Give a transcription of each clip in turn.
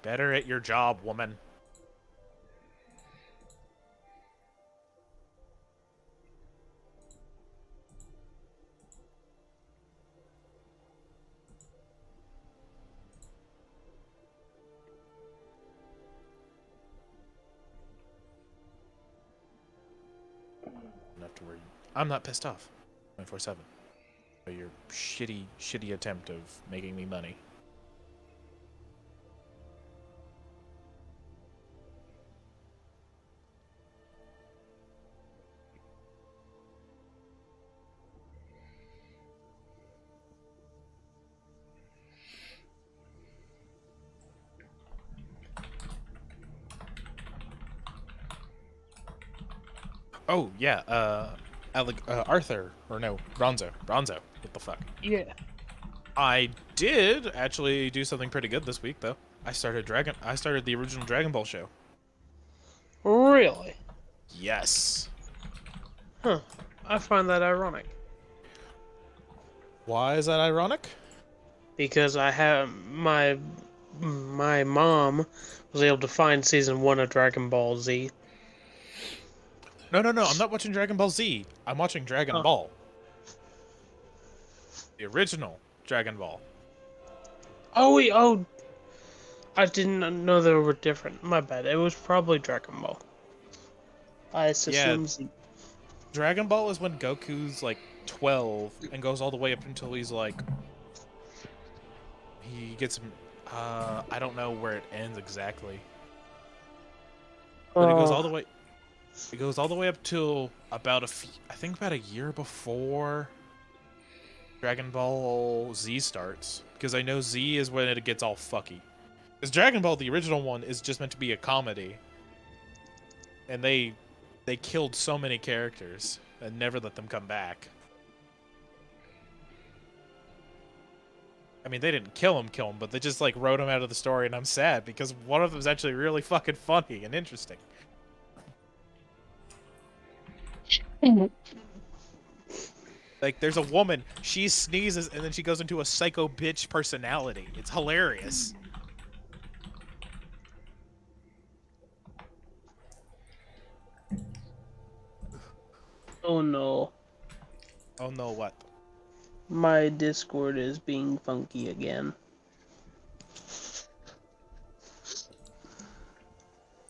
better at your job, woman. Enough to worry. I'm not pissed off. 24/7. By your shitty attempt of making me money. Oh, yeah, Arthur, or no, Bronzo. What the fuck? Yeah. I did actually do something pretty good this week, though. I started the original Dragon Ball show. Really? Yes. Huh. I find that ironic. Why is that ironic? Because I have my mom was able to find season 1 of Dragon Ball Z. No, I'm not watching Dragon Ball Z. I'm watching Dragon Oh. Ball. The original Dragon Ball. Oh wait, I didn't know they were different. My bad. It was probably Dragon Ball. I assume Z. Dragon Ball is when Goku's like 12 and goes all the way up until he's like he gets I don't know where it ends exactly. But it goes all the way up till about I think about a year before Dragon Ball Z starts, because I know Z is when it gets all fucky. Because Dragon Ball, the original one, is just meant to be a comedy. And they killed so many characters and never let them come back. I mean, they didn't kill him, but they just, like, wrote him out of the story, and I'm sad, because one of them is actually really fucking funny and interesting. Like, there's a woman, she sneezes, and then she goes into a psycho bitch personality. It's hilarious. Oh no. Oh no, what? My Discord is being funky again.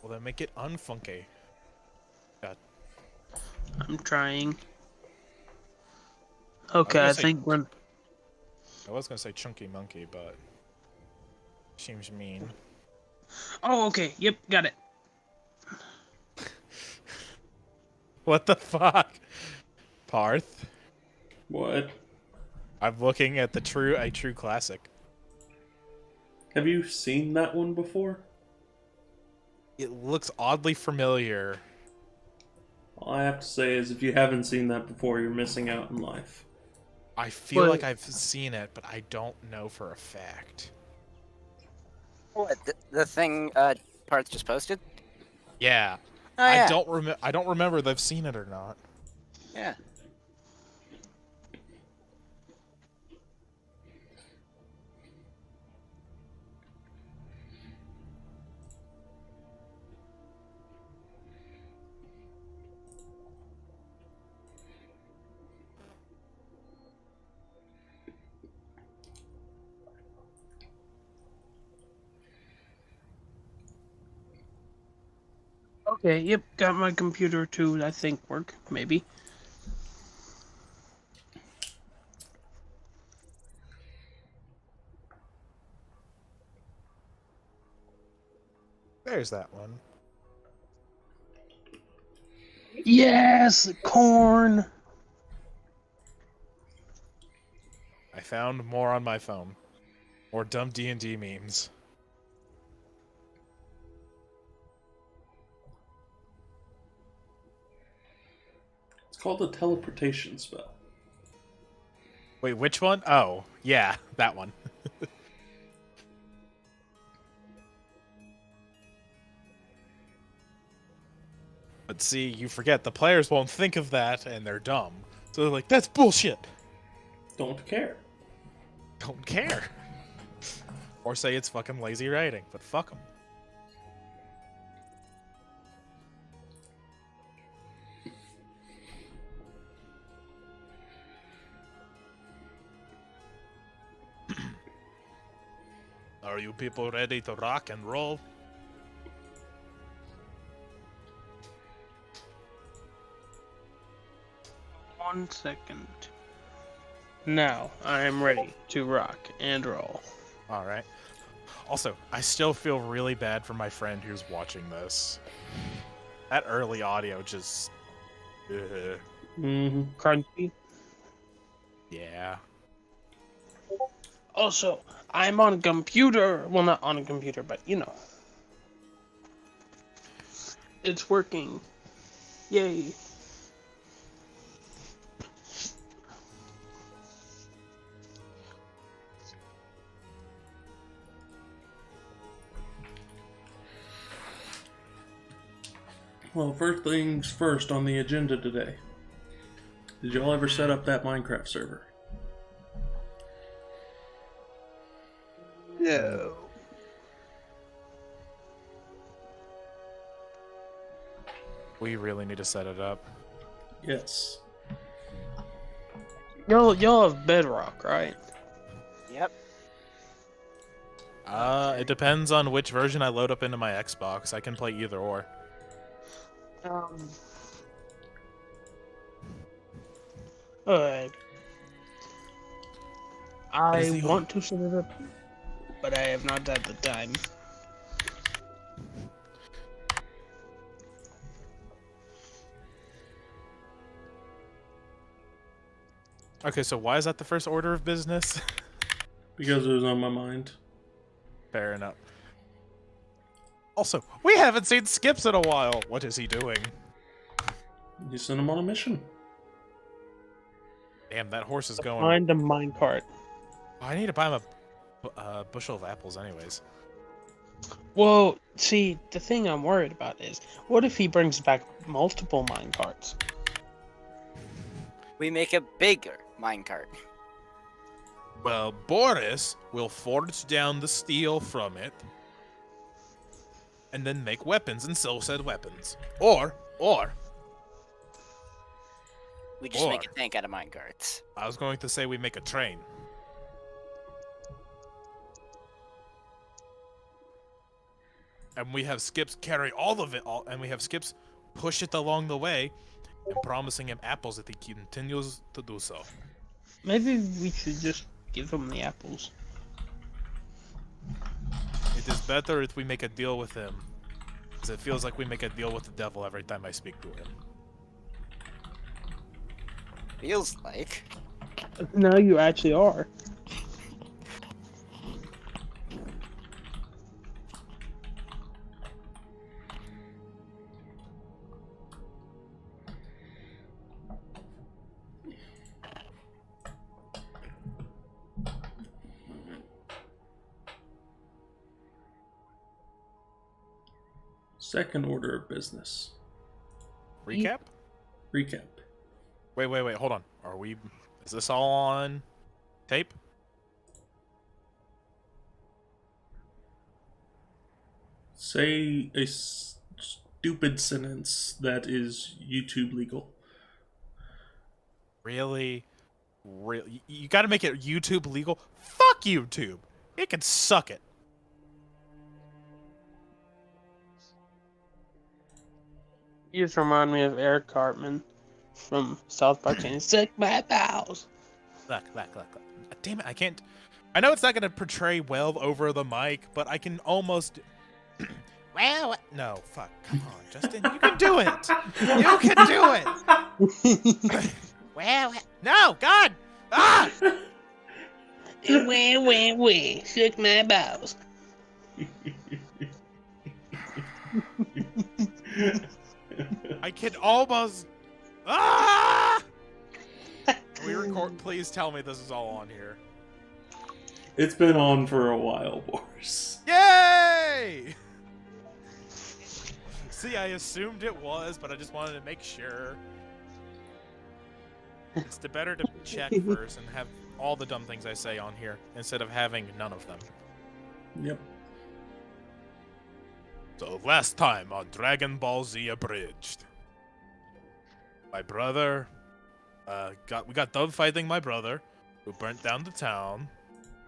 Well, then make it unfunky. God. I'm trying. Okay, I think when... I was gonna say chunky monkey, but... seems mean. Oh, okay. Yep, got it. What the fuck? Parth? What? I'm looking at a true classic. Have you seen that one before? It looks oddly familiar. All I have to say is if you haven't seen that before, you're missing out in life. I feel like I've seen it, but I don't know for a fact. What, the thing Parth just posted? Yeah. Oh, yeah. I don't remember if I've seen it or not. Yeah. Okay, yep, got my computer to, I think, work, maybe. There's that one. Yes! Corn! I found more on my phone. More dumb D&D memes. It's called a teleportation spell. Wait, which one? Oh, yeah, that one. But see, you forget, the players won't think of that, and they're dumb. So they're like, that's bullshit! Don't care. Don't care. Or say it's fucking lazy writing, but fuck them. Are you people ready to rock and roll? One second. Now I am ready to rock and roll. Alright. Also, I still feel really bad for my friend who's watching this. That early audio just... Mm-hmm. Crunchy. Yeah. Also, I'm on a computer. Well, not on a computer, but you know. It's working. Yay. Well, first things first on the agenda today. Did y'all ever set up that Minecraft server? No. We really need to set it up. Yes. Y'all have Bedrock, right? Yep. It depends on which version I load up into my Xbox. I can play either or. Alright. I is the want to set it up, but I have not had the time. Okay, so why is that the first order of business? Because it was on my mind. Fair enough. Also, we haven't seen Skips in a while. What is he doing? You sent him on a mission. Damn, that horse is going... Find a minecart. I need to buy him a bushel of apples anyways. Well, see, the thing I'm worried about is, what if he brings back multiple minecarts? We make a bigger minecart. Well, Boris will forge down the steel from it, and then make weapons and sell said weapons. Or, We just make a tank out of minecarts. I was going to say we make a train. And we have Skips carry all of it, and we have Skips push it along the way, and promising him apples if he continues to do so. Maybe we should just give him the apples. It is better if we make a deal with him, because it feels like we make a deal with the devil every time I speak to him. Feels like. Now you actually are. Second order of business. Recap? Recap. Wait, hold on. Is this all on tape? Say a stupid sentence that is YouTube legal. Really? You gotta make it YouTube legal? Fuck YouTube! It can suck it. You just remind me of Eric Cartman from South Park saying, "Suck my balls." Look. Damn it, I can't... I know it's not gonna portray well over the mic, but I can almost... Well, no, fuck. Come on, Justin. You can do it! You can do it! Well, no, God! Ah! Wah, suck my balls. I can almost... Ah! Can we record? Please tell me this is all on here. It's been on for a while, Boris. Yay! See, I assumed it was, but I just wanted to make sure. It's better to check first and have all the dumb things I say on here instead of having none of them. Yep. So last time on Dragon Ball Z Abridged, my brother, we got done fighting my brother, who burnt down the town.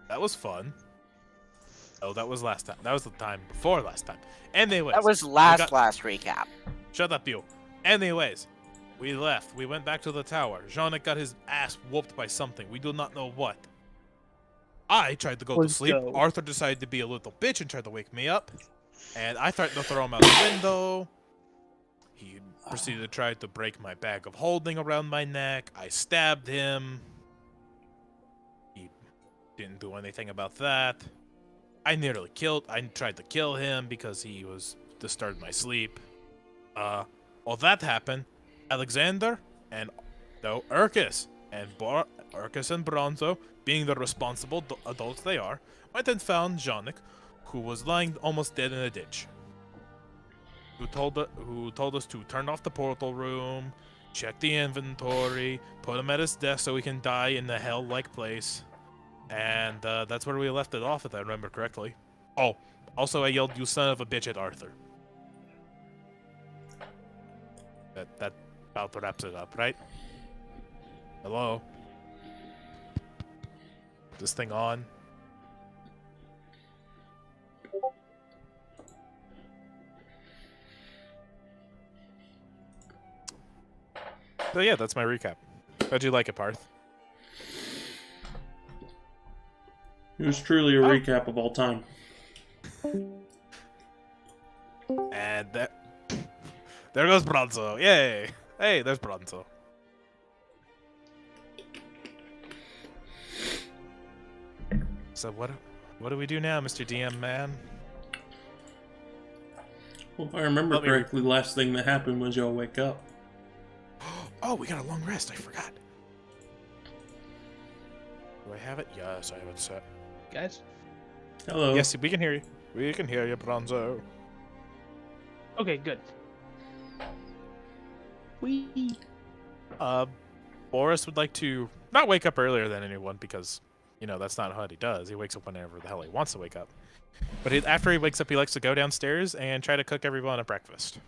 That was fun. Oh, that was last time. That was the time before last time. Anyways, That was last recap. Shut up, you. Anyways, we left. We went back to the tower. Jean got his ass whooped by something. We do not know what. I tried to go to Was sleep. dope. Arthur decided to be a little bitch and tried to wake me up. And I threatened to throw him out the window. He proceeded to try to break my bag of holding around my neck. I stabbed him. He didn't do anything about that. I tried to kill him because he was disturbed my sleep. All that happened. Alexander and Urkus and Urkus and Bronzo, being the responsible adults they are, went and found Janik, who was lying almost dead in a ditch. Who told us to turn off the portal room, check the inventory, put him at his desk so he can die in the hell-like place. And that's where we left it off, if I remember correctly. Oh, also I yelled, "You son of a bitch," at Arthur. That about wraps it up, right? Hello? This thing on? So yeah, that's my recap. How'd you like it, Parth? It was truly a recap of all time. And there goes Bronzo. Yay! Hey, there's Bronzo. So what do we do now, Mr. DM man? Well, if I remember correctly, the last thing that happened was y'all wake up. Oh, we got a long rest. I forgot. Do I have it? Yes, I have it set. Guys? Hello. Yes, we can hear you. We can hear you, Bronzo. Okay, good. Wee. Boris would like to not wake up earlier than anyone because, you know, that's not what he does. He wakes up whenever the hell he wants to wake up. But after he wakes up, he likes to go downstairs and try to cook everyone a breakfast.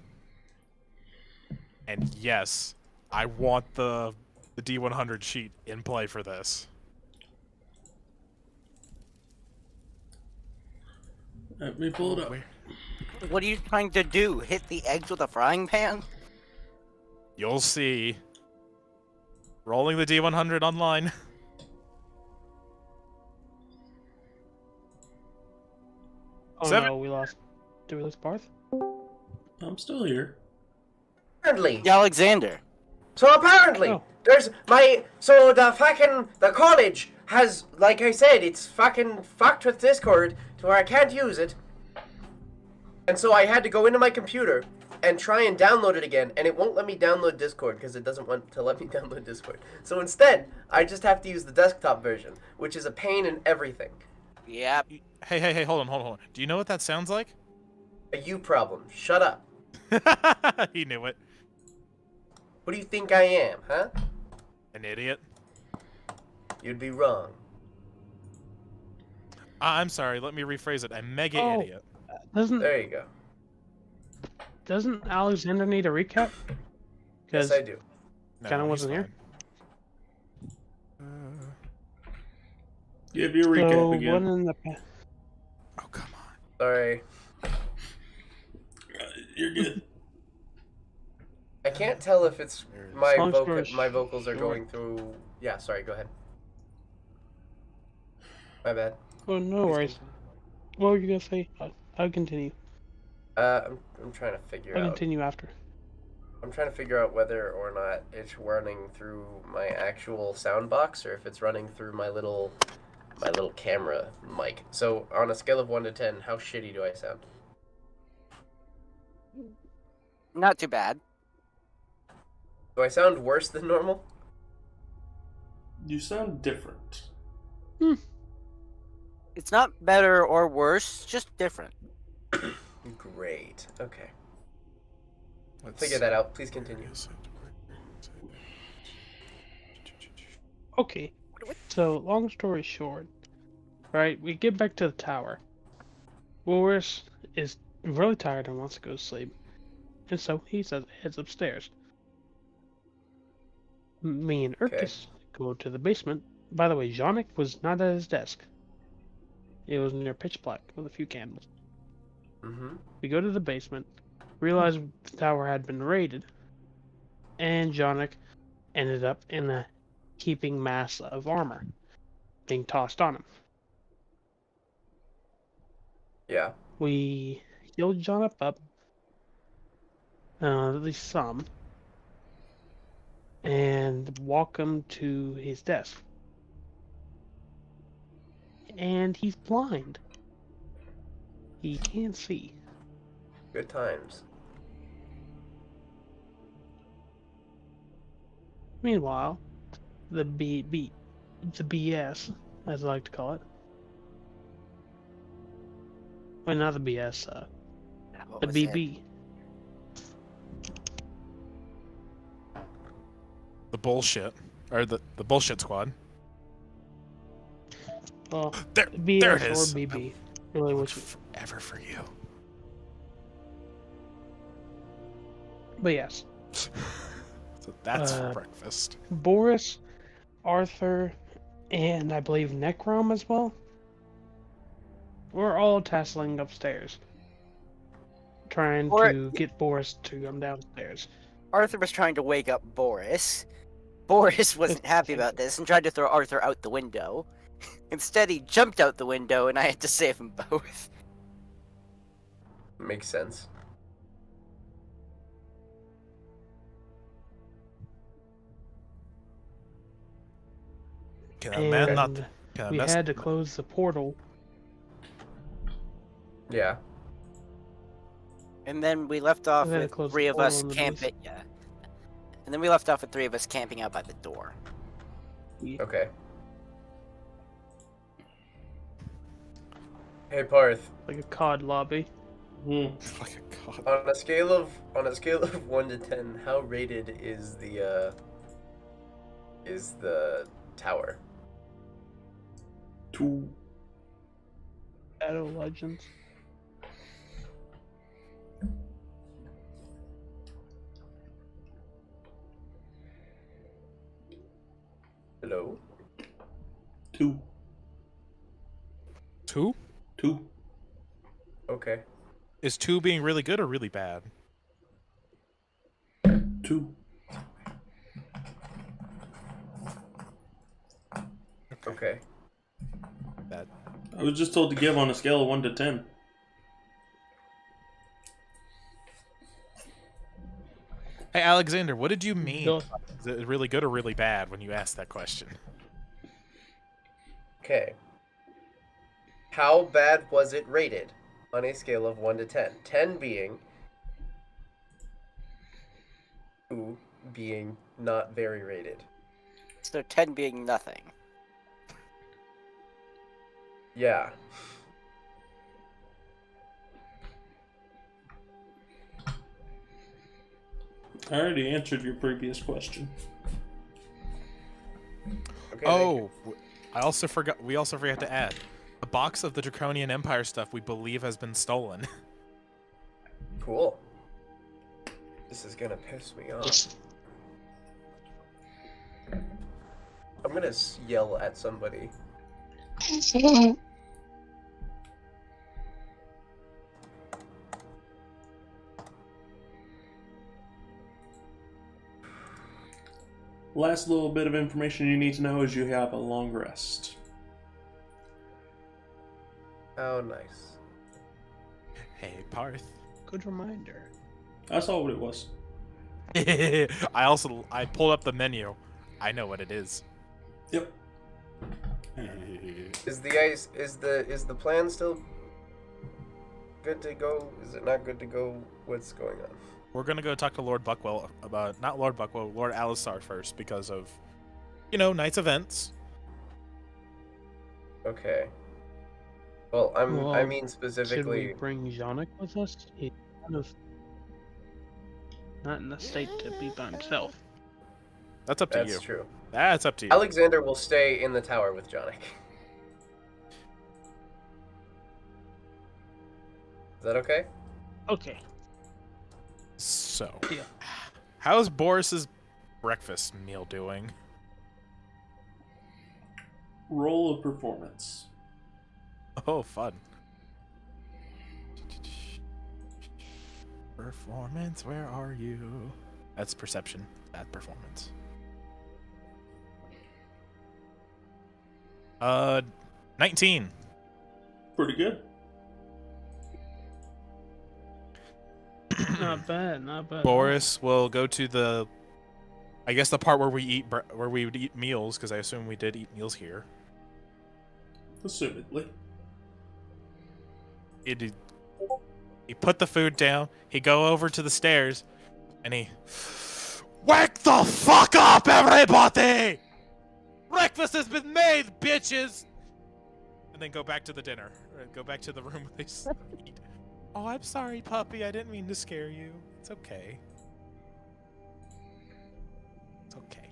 And yes, I want the D100 sheet in play for this. Let me pull it up. What are you trying to do? Hit the eggs with a frying pan? You'll see. Rolling the D100 online. Oh 7. no, we lost. Did we lose Barth? I'm still here. Apparently. Alexander. So apparently, Oh. so the college has, like I said, it's fucking fucked with Discord to where I can't use it. And so I had to go into my computer and try and download it again, and it won't let me download Discord because it doesn't want to let me download Discord. So instead, I just have to use the desktop version, which is a pain in everything. Yep. Hey, hold on. Do you know what that sounds like? A you problem. Shut up. He knew it. What do you think I am, huh? An idiot. You'd be wrong. I'm sorry, let me rephrase it. A mega Oh. idiot. There you go. Doesn't Alexander need a recap? Yes, I do. Kinda he's wasn't here. fine. Give your So recap one again. in the Oh, come on. Sorry. You're good. I can't tell if it's my Long story my vocals are going through. Yeah, sorry. Go ahead. My bad. Oh, no worries. What were you gonna say? I'll continue. I'm trying to figure I'll out. continue after. I'm trying to figure out whether or not it's running through my actual sound box or if it's running through my little camera mic. So on a scale of 1 to 10, how shitty do I sound? Not too bad. Do I sound worse than normal? You sound different. It's not better or worse, just different. Great. Okay. Let's Figure that out. Please continue. Okay. So, long story short, right? We get back to the tower, Boris is really tired and wants to go to sleep, and so he heads upstairs. Me and Okay. Urkus go to the basement. By the way, Janik was not at his desk. It was near pitch black with a few candles. Mm-hmm. We go to the basement, realize the tower had been raided, and Janik ended up in a heaping mass of armor being tossed on him. Yeah. We healed Janik up, at least some, and walk him to his desk. And he's blind. He can't see. Good times. Meanwhile, the the BS, as I like to call it. Well, not the BS, What the was it? BB. The bullshit. Or the bullshit squad. Well, There, BS there it is. or BB. Really, I which? forever for you. But yes, So that's for breakfast. Boris, Arthur, and I believe Necrom as well. We're all tasseling upstairs, trying to get Boris to come downstairs. Arthur was trying to wake up Boris. Boris wasn't happy about this and tried to throw Arthur out the window. Instead, he jumped out the window, and I had to save them both. Makes sense. Can a man not? And Can a we mess- had to close the portal. Yeah. And then we left off We had to with close the three of portal us on the camping. Yeah. And then we left off with three of us camping out by the door. Okay. Hey Parth, Like a COD lobby. Hmm. Like a god. on a scale of 1 to 10, how rated is the tower? 2. Shadow Legends. Hello? 2. 2? 2. Okay. Is 2 being really good or really bad? 2. Okay. Bad. I was just told to give on a scale of 1 to 10. Hey Alexander, what did you mean? Go- Is it really good or really bad when you asked that question? Okay. How bad was it rated on a scale of 1 to 10? 10 being 2 being not very rated. So 10 being nothing. Yeah. I already answered your previous question. Okay, Oh, I also forgot. We also forgot to add a box of the Draconian Empire stuff we believe has been stolen. cool. This is gonna piss me off. I'm gonna yell at somebody. Last little bit of information you need to know is you have a long rest. Oh, nice. Hey Parth. Good reminder. I saw what it was. I pulled up the menu. I know what it is. Yep. Is the plan still good to go? Is it not good to go? What's going on? We're gonna go talk to Lord Buckwell about not Lord Buckwell, Lord Alisar first because of, night's events. Okay. Well, I Well, mean Should we specifically. bring Janik with us? He's kind of not in a state to be by himself. That's up to That's you. true. That's up to you. Alexander will stay in the tower with Jonik. Is that okay? Okay. So, Deal. how's Boris's breakfast meal doing? Roll of performance. Oh, fun. Performance, where are you? That's perception. That performance. 19. Pretty good. Not bad, not bad. Boris will go to the, I guess the part where we eat where we would eat meals, because I assume we did eat meals here. Assumedly. He put the food down. He go over to the stairs, and he wake the fuck up, everybody! Breakfast has been made, bitches! And then go back to the dinner. Or go back to the room where they eat. Oh, I'm sorry, puppy. I didn't mean to scare you. It's okay. It's okay.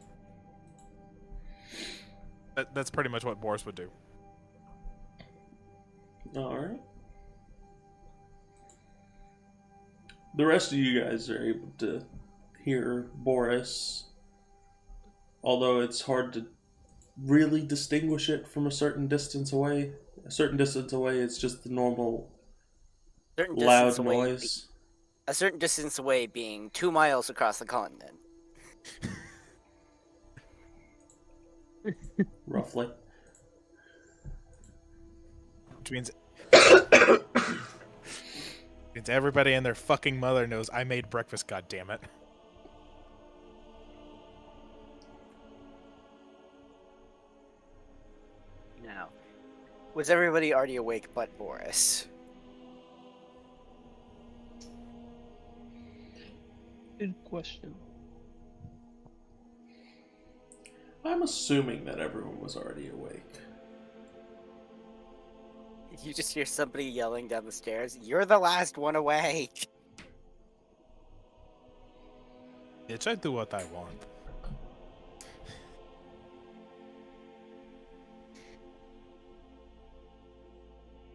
That's pretty much what Boris would do. Alright. The rest of you guys are able to hear Boris, although it's hard to really distinguish it from a certain distance away. A certain distance away, it's just the normal Certain loud distance away noise. a certain distance away being 2 miles across the continent. Roughly. Which means everybody and their fucking mother knows I made breakfast, goddammit. Now, was everybody already awake but Boris? Good question. I'm assuming that everyone was already awake. You just hear somebody yelling down the stairs, "You're the last one awake!" Bitch, I do what I want.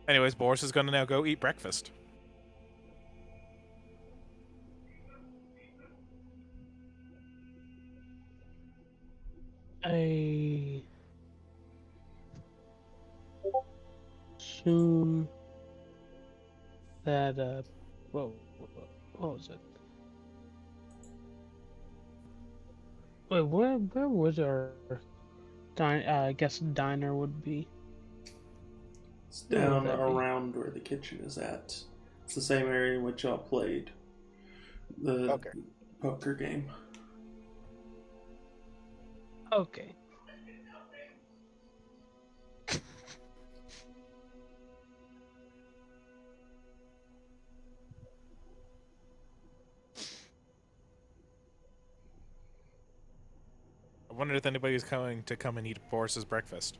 Anyways, Boris is gonna now go eat breakfast. I assume that what was it? Wait, where was our I guess diner would be? It's down would that be? around where the kitchen is at. It's the same area in which y'all played the poker game. Okay. I wonder if anybody's going to come and eat Boris's breakfast.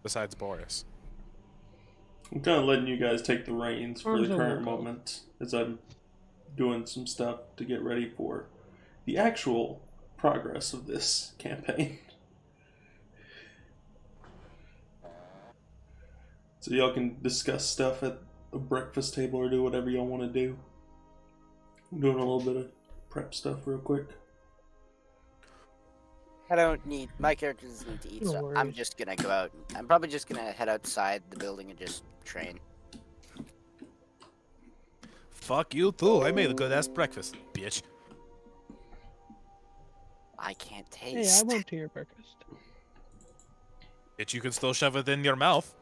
Besides Boris. I'm kind of letting you guys take the reins for the Where's current Loco? moment as I'm doing some stuff to get ready for the actual progress of this campaign. So y'all can discuss stuff at a breakfast table or do whatever y'all want to do. I'm doing a little bit of prep stuff real quick. I don't need my character doesn't need to eat No stuff. I'm worries. just gonna go out. I'm probably just gonna head outside the building and just train. Fuck you too. I made a good ass breakfast, bitch. I can't Hey, I taste. went to your breakfast. Bitch, you can still shove it in your mouth.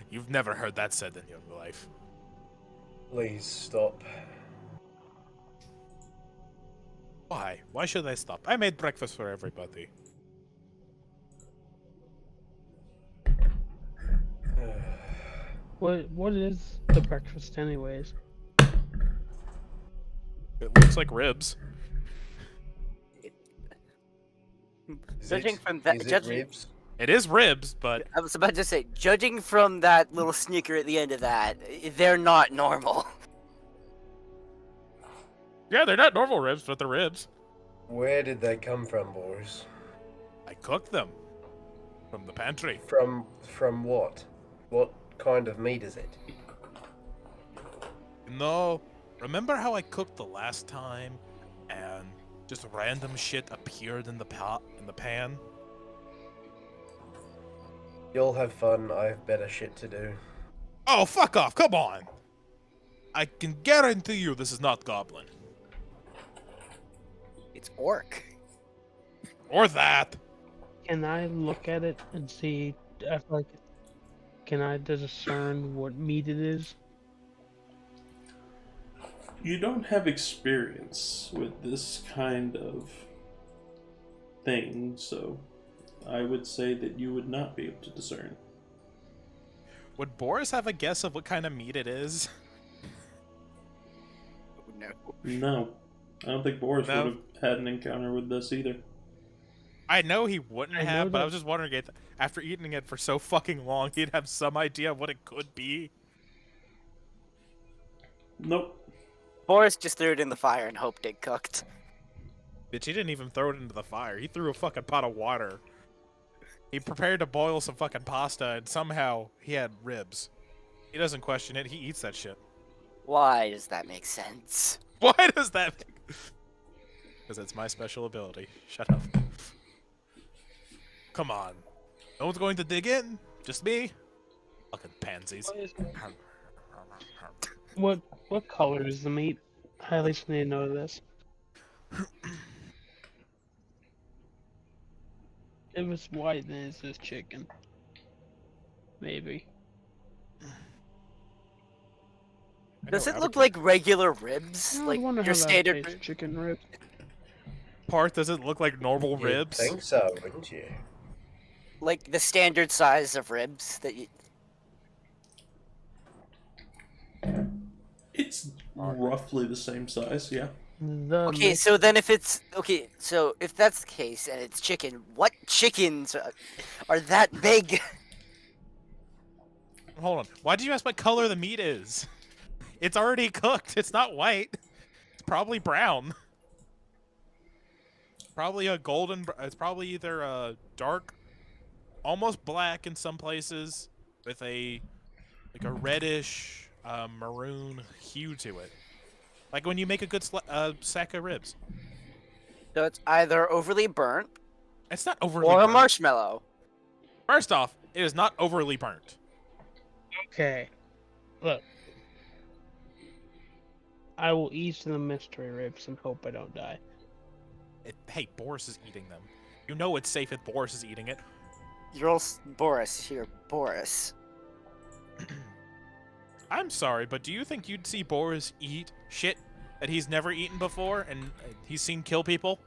You've never heard that said in your life. Please stop. Why? Why should I stop? I made breakfast for everybody. What is the breakfast anyways? It looks like ribs. Judging from that, Is it judging, ribs? It is ribs, but I was about to say, judging from that little sneaker at the end of that, they're not normal. yeah, they're not normal ribs, but they're ribs. Where did they come from, Boris? I cooked them from the pantry. From what? What kind of meat is it? No, remember how I cooked the last time, and just random shit appeared in the pan? You'll have fun. I have better shit to do. Oh, fuck off! Come on! I can guarantee you this is not goblin. It's orc. Or that. Can I look at it and see if like can I discern what meat it is? You don't have experience with this kind of thing, so I would say that you would not be able to discern. Would Boris have a guess of what kind of meat it is? No. No. I don't think Boris No? would have had an encounter with this either. I know he wouldn't I know have, but I that- was just wondering if after eating it for so fucking long, he'd have some idea of what it could be. Nope. Boris just threw it in the fire and hoped it cooked. Bitch, he didn't even throw it into the fire. He threw a fucking pot of water. He prepared to boil some fucking pasta, and somehow he had ribs. He doesn't question it. He eats that shit. Why does that make sense? Why does that make... Because it's my special ability. Shut up. Come on. No one's going to dig in? Just me? Fucking pansies. What color is the meat? I at least need to know this. If it's white, then it's just chicken. Maybe. Does it look like regular ribs? I Like wonder your how that standard. tastes, chicken rib. Part, does it look like normal You'd ribs? think so, wouldn't you? Like the standard size of ribs that you. It's roughly the same size, yeah. The Okay, so then if it's okay, so if that's the case and it's chicken, what chickens are that big? Hold on. Why did you ask what color the meat is? It's already cooked. It's not white. It's probably brown. Probably a golden. It's probably either a dark, almost black in some places, with a like a reddish maroon hue to it. Like when you make a good sack of ribs. So it's either overly burnt It's not overly or a burnt. marshmallow. First off, it is not overly burnt. Okay. Look. I will eat the mystery ribs and hope I don't die. Hey, Boris is eating them. You know it's safe if Boris is eating it. You're all Boris here, Boris. I'm sorry, but do you think you'd see Boris eat shit that he's never eaten before and he's seen kill people?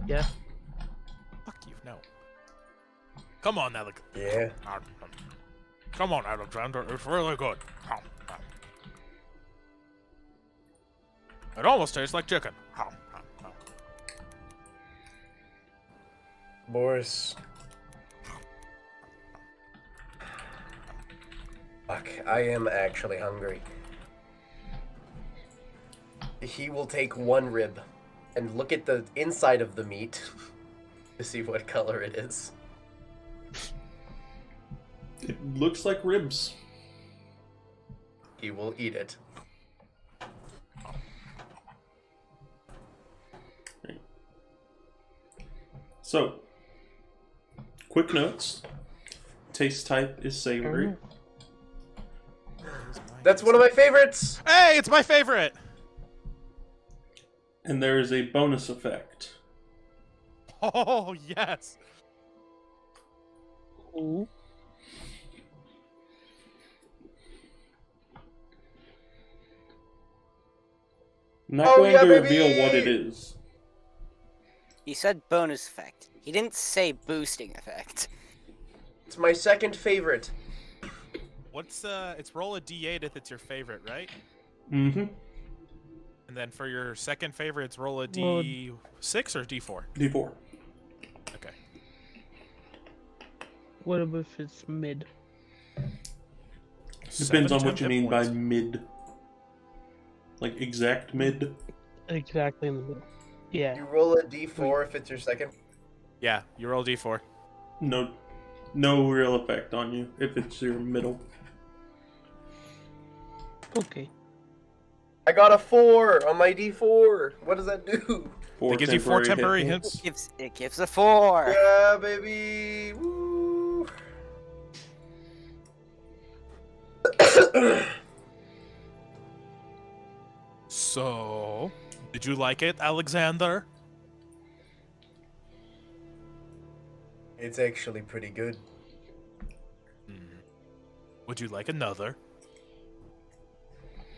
Yeah. Fuck you, no. Come on, Alec. Yeah. Come on, Alexander. It's really good. It almost tastes like chicken. Boris. Fuck, I am actually hungry. He will take one rib and look at the inside of the meat to see what color it is. It looks like ribs. He will eat it. So, quick notes. Taste type is savory. That's one of my favorites! Hey, it's my favorite! And there is a bonus effect. Oh, yes. Ooh. I'm not Oh, going yeah, to baby! reveal what it is. He said bonus effect. He didn't say boosting effect. It's my second favorite. What's, it's roll a d8 if it's your favorite, right? Mm-hmm. And then for your second favorite, it's roll a Well- d6 or d4? D4. Okay. What if it's mid? Depends on 7 what you hit mean by points. mid. Like exact mid. Exactly in the middle. Yeah. You roll a d4 if it's your second. Yeah, you roll d4. No real effect on you if it's your middle. Okay. I got a 4 on my D4. What does that do? It gives you 4 temporary hit hits. It gives a 4. Yeah, baby. Woo. So, did you like it, Alexander? It's actually pretty good. Would you like another?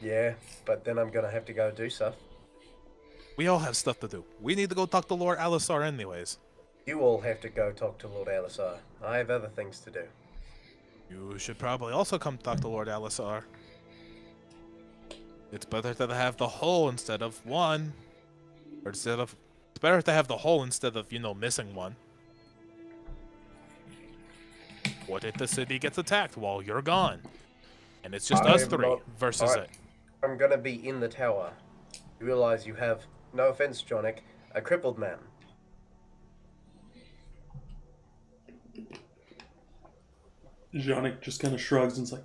Yeah, but then I'm gonna have to go do stuff. We all have stuff to do. We need to go talk to Lord Alisar anyways. You all have to go talk to Lord Alisar. I have other things to do. You should probably also come talk to Lord Alisar. It's better to have the whole instead of one. It's better to have the whole instead of, missing one. What if the city gets attacked while you're gone? And it's just us I'm three not- versus Alright. it. I'm gonna be in the tower. You realize you have, no offense, Jonic, a crippled man. Janik just kind of shrugs and's like,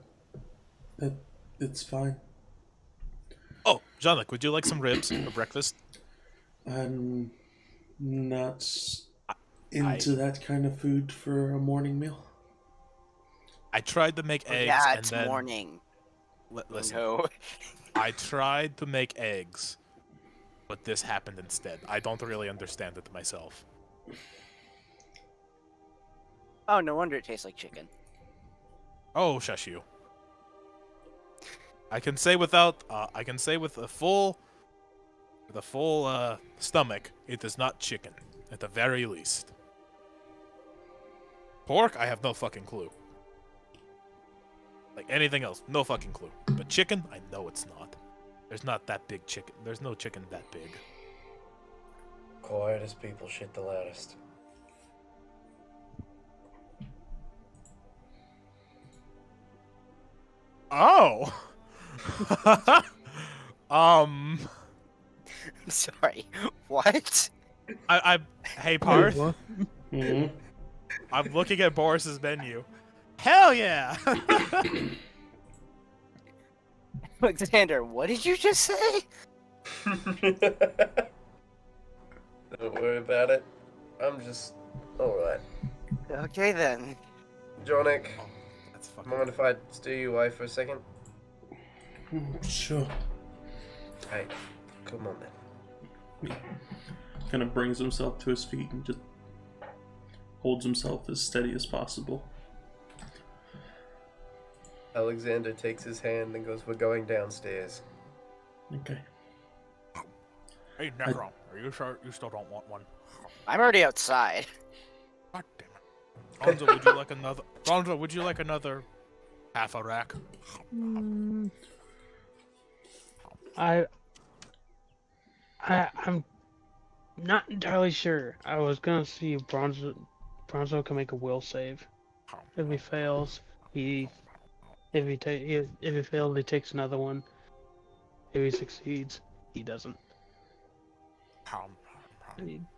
it's fine. Oh, Janik, would you like some ribs for breakfast? I'm not into that kind of food for a morning meal. I tried to make eggs Yeah, and it's then... morning. Listen, No. I tried to make eggs, but this happened instead. I don't really understand it myself. Oh, no wonder it tastes like chicken. Oh, shush you. I can say with a full stomach, it is not chicken, at the very least. Pork, I have no fucking clue. Like anything else, no fucking clue. But chicken, I know it's not. There's not that big chicken. There's no chicken that big. Quietest people shit the loudest. Oh! I'm sorry. What? Hey Parth, What? Mm-hmm. I'm looking at Boris's menu. Hell yeah! Alexander, what did you just say? Don't worry about it. I'm just alright. Okay then. Jonic, That's fucking. mind if I steal you away for a second? Sure. Hey, come on then. Kind of brings himself to his feet and just holds himself as steady as possible. Alexander takes his hand and goes, "We're going downstairs." Okay. Hey Necron, are you sure you still don't want one? I'm already outside. God damn it. Ronzo, would you like another? Ronzo, would you like another half a rack? I'm not entirely sure. I was gonna see if Bronzo can make a will save. If he fails, if he fails, he takes another one. If he succeeds, he doesn't.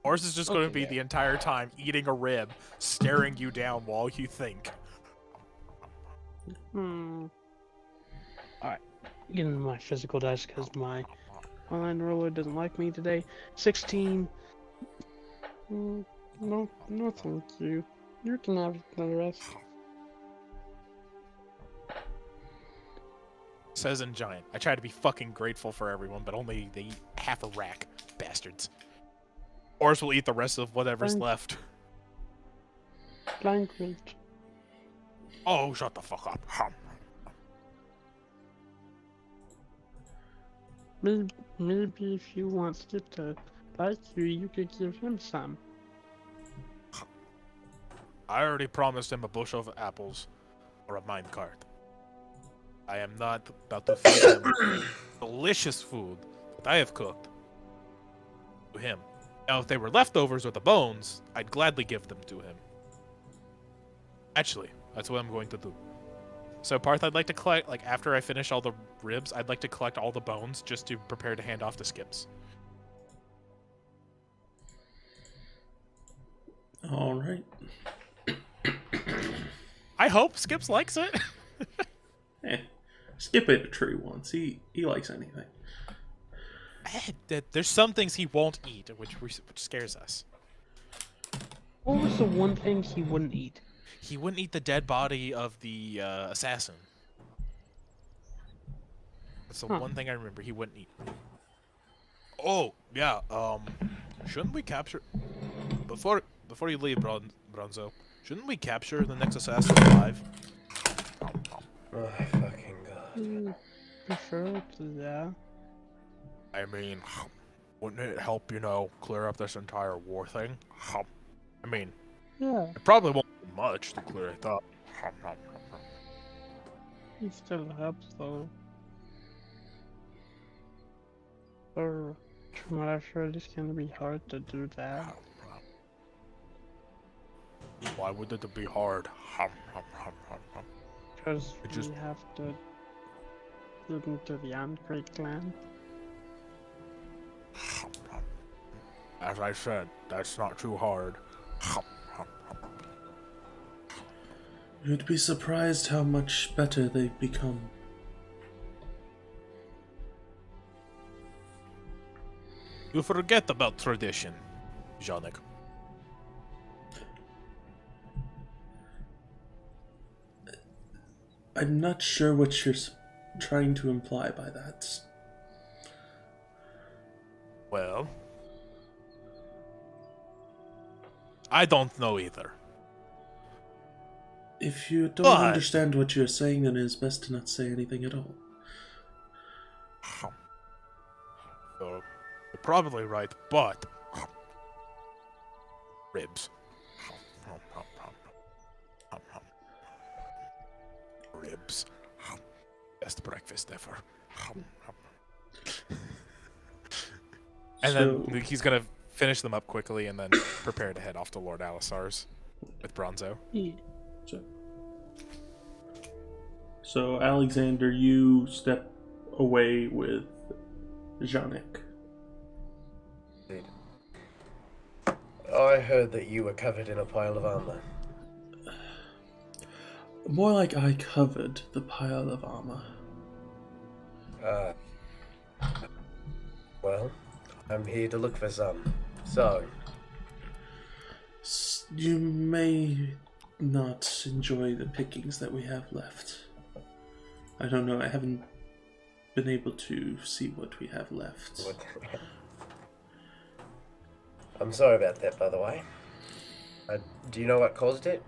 Boris is just going to Okay, be yeah. the entire time eating a rib, staring you down while you think. Alright. Get into my physical dice because my online roller doesn't like me today. 16. No, thank you. You can have the rest. Says in Giant. I try to be fucking grateful for everyone, but only they eat half a rack. Bastards. Boris will eat the rest of whatever's Thanks. left. Language. Oh, shut the fuck up. Maybe if you want Skip to like you could give him some. I already promised him a bushel of apples or a minecart. I am not about to feed him delicious food that I have cooked to him. Now, if they were leftovers or the bones, I'd gladly give them to him. Actually, that's what I'm going to do. So, Parth, I'd like to collect, like, after I finish all the ribs, I'd like to collect all the bones just to prepare to hand off to Skips. All right. I hope Skips likes it. Skip ate a tree once. He likes anything. There's some things he won't eat, which scares us. What was the one thing he wouldn't eat? He wouldn't eat the dead body of the assassin. That's the one thing I remember he wouldn't eat. Oh, yeah, shouldn't we capture... Before you leave, Bronzo, shouldn't we capture the next assassin alive? Oh, fucking god. Prefer to that. I mean, wouldn't it help, clear up this entire war thing? I mean, Yeah, it probably won't do much to clear it up. it still helps though. Or from what I've heard, it's gonna be hard to do that. Why would it be hard? Because It just- we have to look into the Ancrate clan. As I said, that's not too hard. You'd be surprised how much better they've become. You forget about tradition, Janek. I'm not sure what you're trying to imply by that. Well, I don't know either. If you don't But- understand what you're saying, then it is best to not say anything at all. So, you're probably right, but ribs. Ribs. Best breakfast ever. And then So- he's gonna finish them up quickly and then prepare to head off to Lord Alisar's with Bronzo. Yeah. So Alexander, you step away with Janek. Indeed. I heard that you were covered in a pile of armor. More like I covered the pile of armor. Well, I'm here to look for some. So, You may not enjoy the pickings that we have left. I don't know, I haven't been able to see what we have left. what... I'm sorry about that, by the way. Do you know what caused it?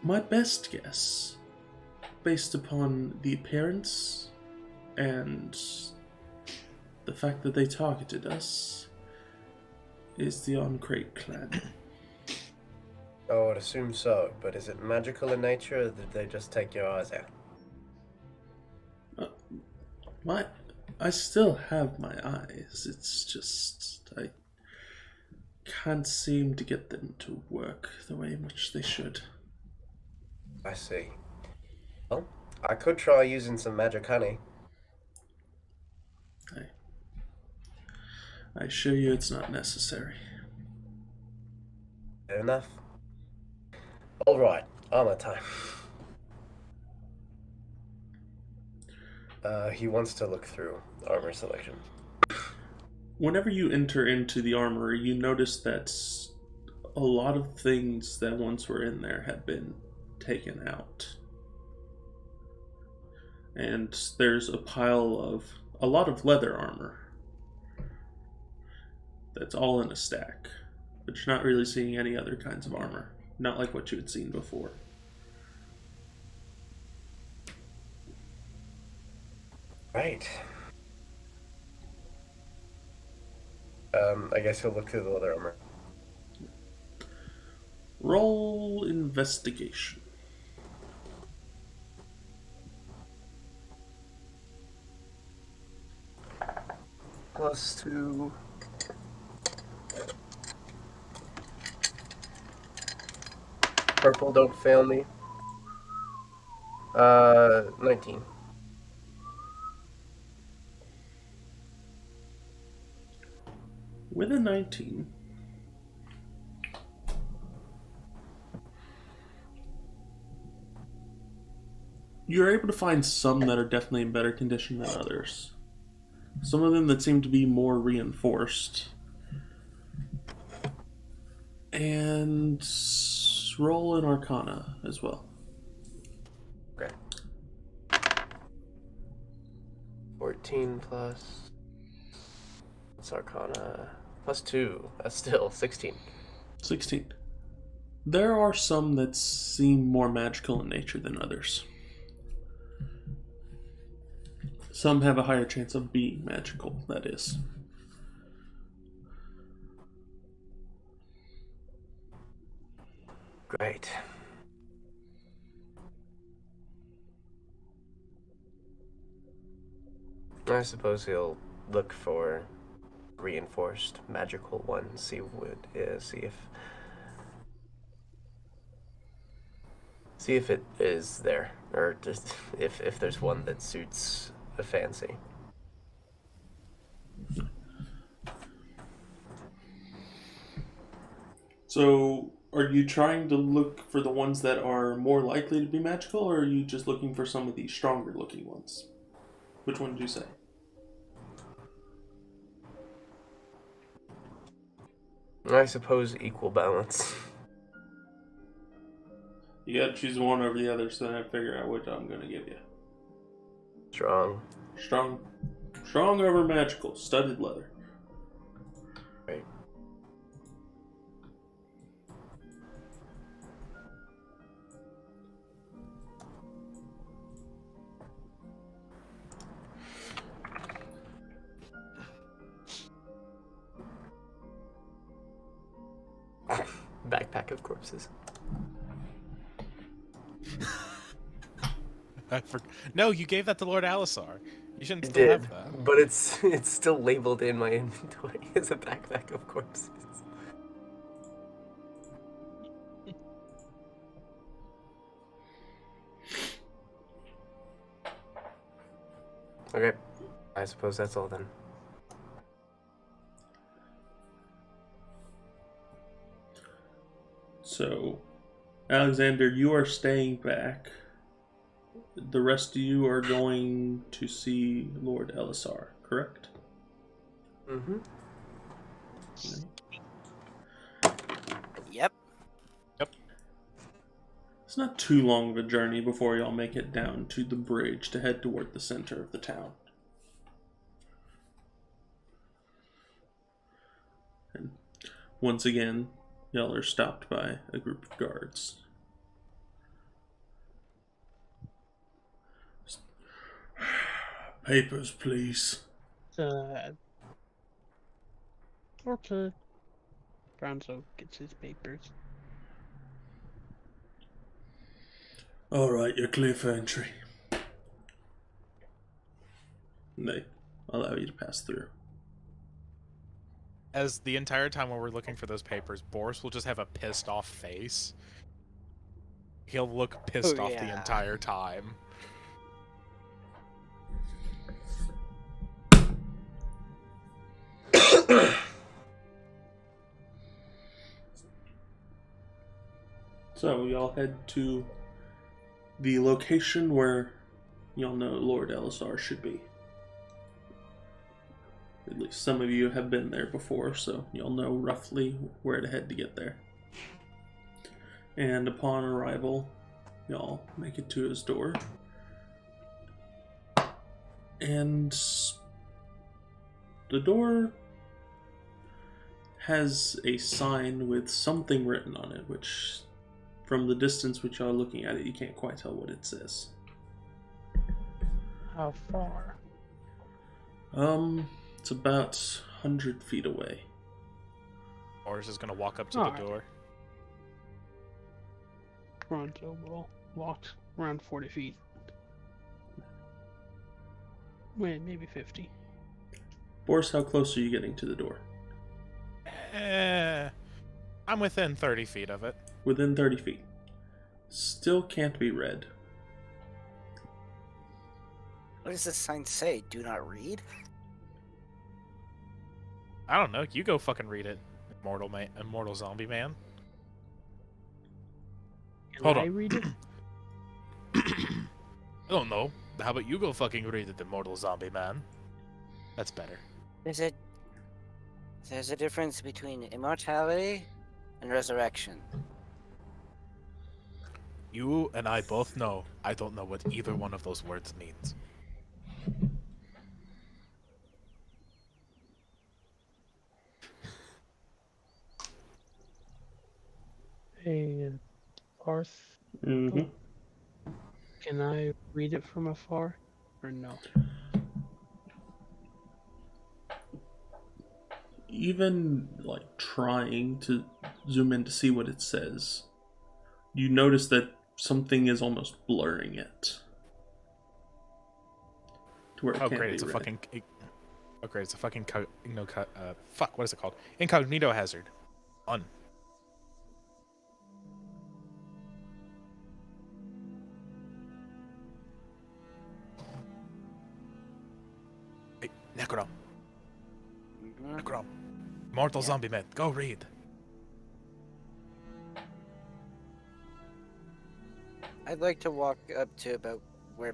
My best guess, based upon the appearance and the fact that they targeted us, is the Ancrate clan. Oh, I'd assume so, but is it magical in nature, or did they just take your eyes out? I still have my eyes, it's just, I can't seem to get them to work the way in which they should. I see. Well, I could try using some magic honey. I assure you it's not necessary. Fair enough. Alright, armor time. He wants to look through armor selection. Whenever you enter into the armory, you notice that a lot of things that once were in there have been taken out. And there's a pile of a lot of leather armor that's all in a stack. But you're not really seeing any other kinds of armor. Not like what you had seen before. Right. I guess he'll look through the leather armor. Roll investigation. +2. Purple, don't fail me. 19. With a 19. You're able to find some that are definitely in better condition than others. Some of them that seem to be more reinforced. And roll an Arcana as well. Okay. 14 plus. What's Arcana? Plus 2. That's still 16. 16. There are some that seem more magical in nature than others. Some have a higher chance of being magical, that is. Great. I suppose he'll look for reinforced magical ones. See if it is there, or just if there's one that suits a fancy. So, are you trying to look for the ones that are more likely to be magical, or are you just looking for some of the stronger looking ones? Which one did you say? I suppose equal balance. You gotta choose one over the other, so then I figure out which I'm gonna give you. Strong. Strong over magical. Studded leather. Right. Backpack of corpses. No, you gave that to Lord Alisar. You shouldn't I still did, have that. but it's still labeled in my inventory as a backpack of corpses. Okay, I suppose that's all then. So, Alexander, you are staying back. The rest of you are going to see Lord Elisar, correct? Mm-hmm. Yep. It's not too long of a journey before y'all make it down to the bridge to head toward the center of the town. And once again, y'all are stopped by a group of guards. Papers, please. Okay. Bronzo gets his papers. Alright, you're clear for entry. And they allow you to pass through. As the entire time while we're looking for those papers, Boris will just have a pissed off face. He'll look pissed off the yeah. entire time. So y'all head to the location where y'all know Lord Elisar should be. At least some of you have been there before, so y'all know roughly where to head to get there. And upon arrival, y'all make it to his door. And the door has a sign with something written on it, which from the distance which y'all are looking at it, you can't quite tell what it says. How far? It's about 100 feet away. Boris is gonna walk up to Alright. the door. Bronzo will walk around 40 feet. Wait, maybe 50. Boris, how close are you getting to the door? I'm within 30 feet of it. Within 30 feet. Still can't be read. What does this sign say? Do not read? I don't know. You go fucking read it, Immortal Zombie Man. Can Hold I on. read it? I don't know. How about you go fucking read it, Immortal Zombie Man? That's better. There's a difference between immortality and resurrection. You and I both know I don't know what either one of those words means. Hey, Arth, Mm-hmm. can I read it from afar? Or no? Even like trying to zoom in to see what it says, you notice that something is almost blurring it. To where it Oh can't great, be it's a read. fucking. Oh great, it's a fucking fuck. What is it called? Incognito hazard. On. Hey, Necrom. Necrom. Mortal Yeah. Zombie Man. Go read. I'd like to walk up to about where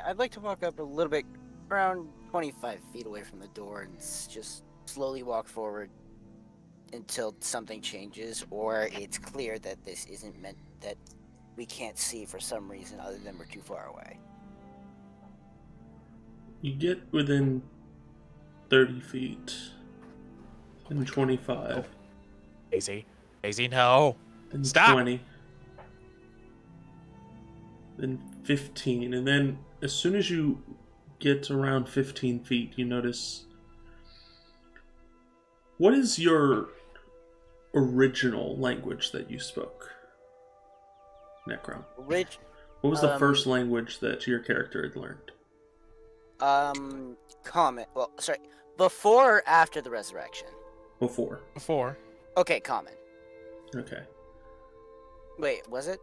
I'd like to walk up a little bit, around 25 feet away from the door, and just slowly walk forward until something changes, or it's clear that this isn't meant, that we can't see for some reason other than we're too far away. You get within 30 feet, then 25, Daisy. Daisy, no. then Stop! 20, then 15, and then as soon as you get around 15 feet, you notice. What is your original language that you spoke, Necrom? Which, What was the first language that your character had learned? common. Well, sorry, before or after the resurrection? Before. Before. Okay, common. Okay. Wait, was it?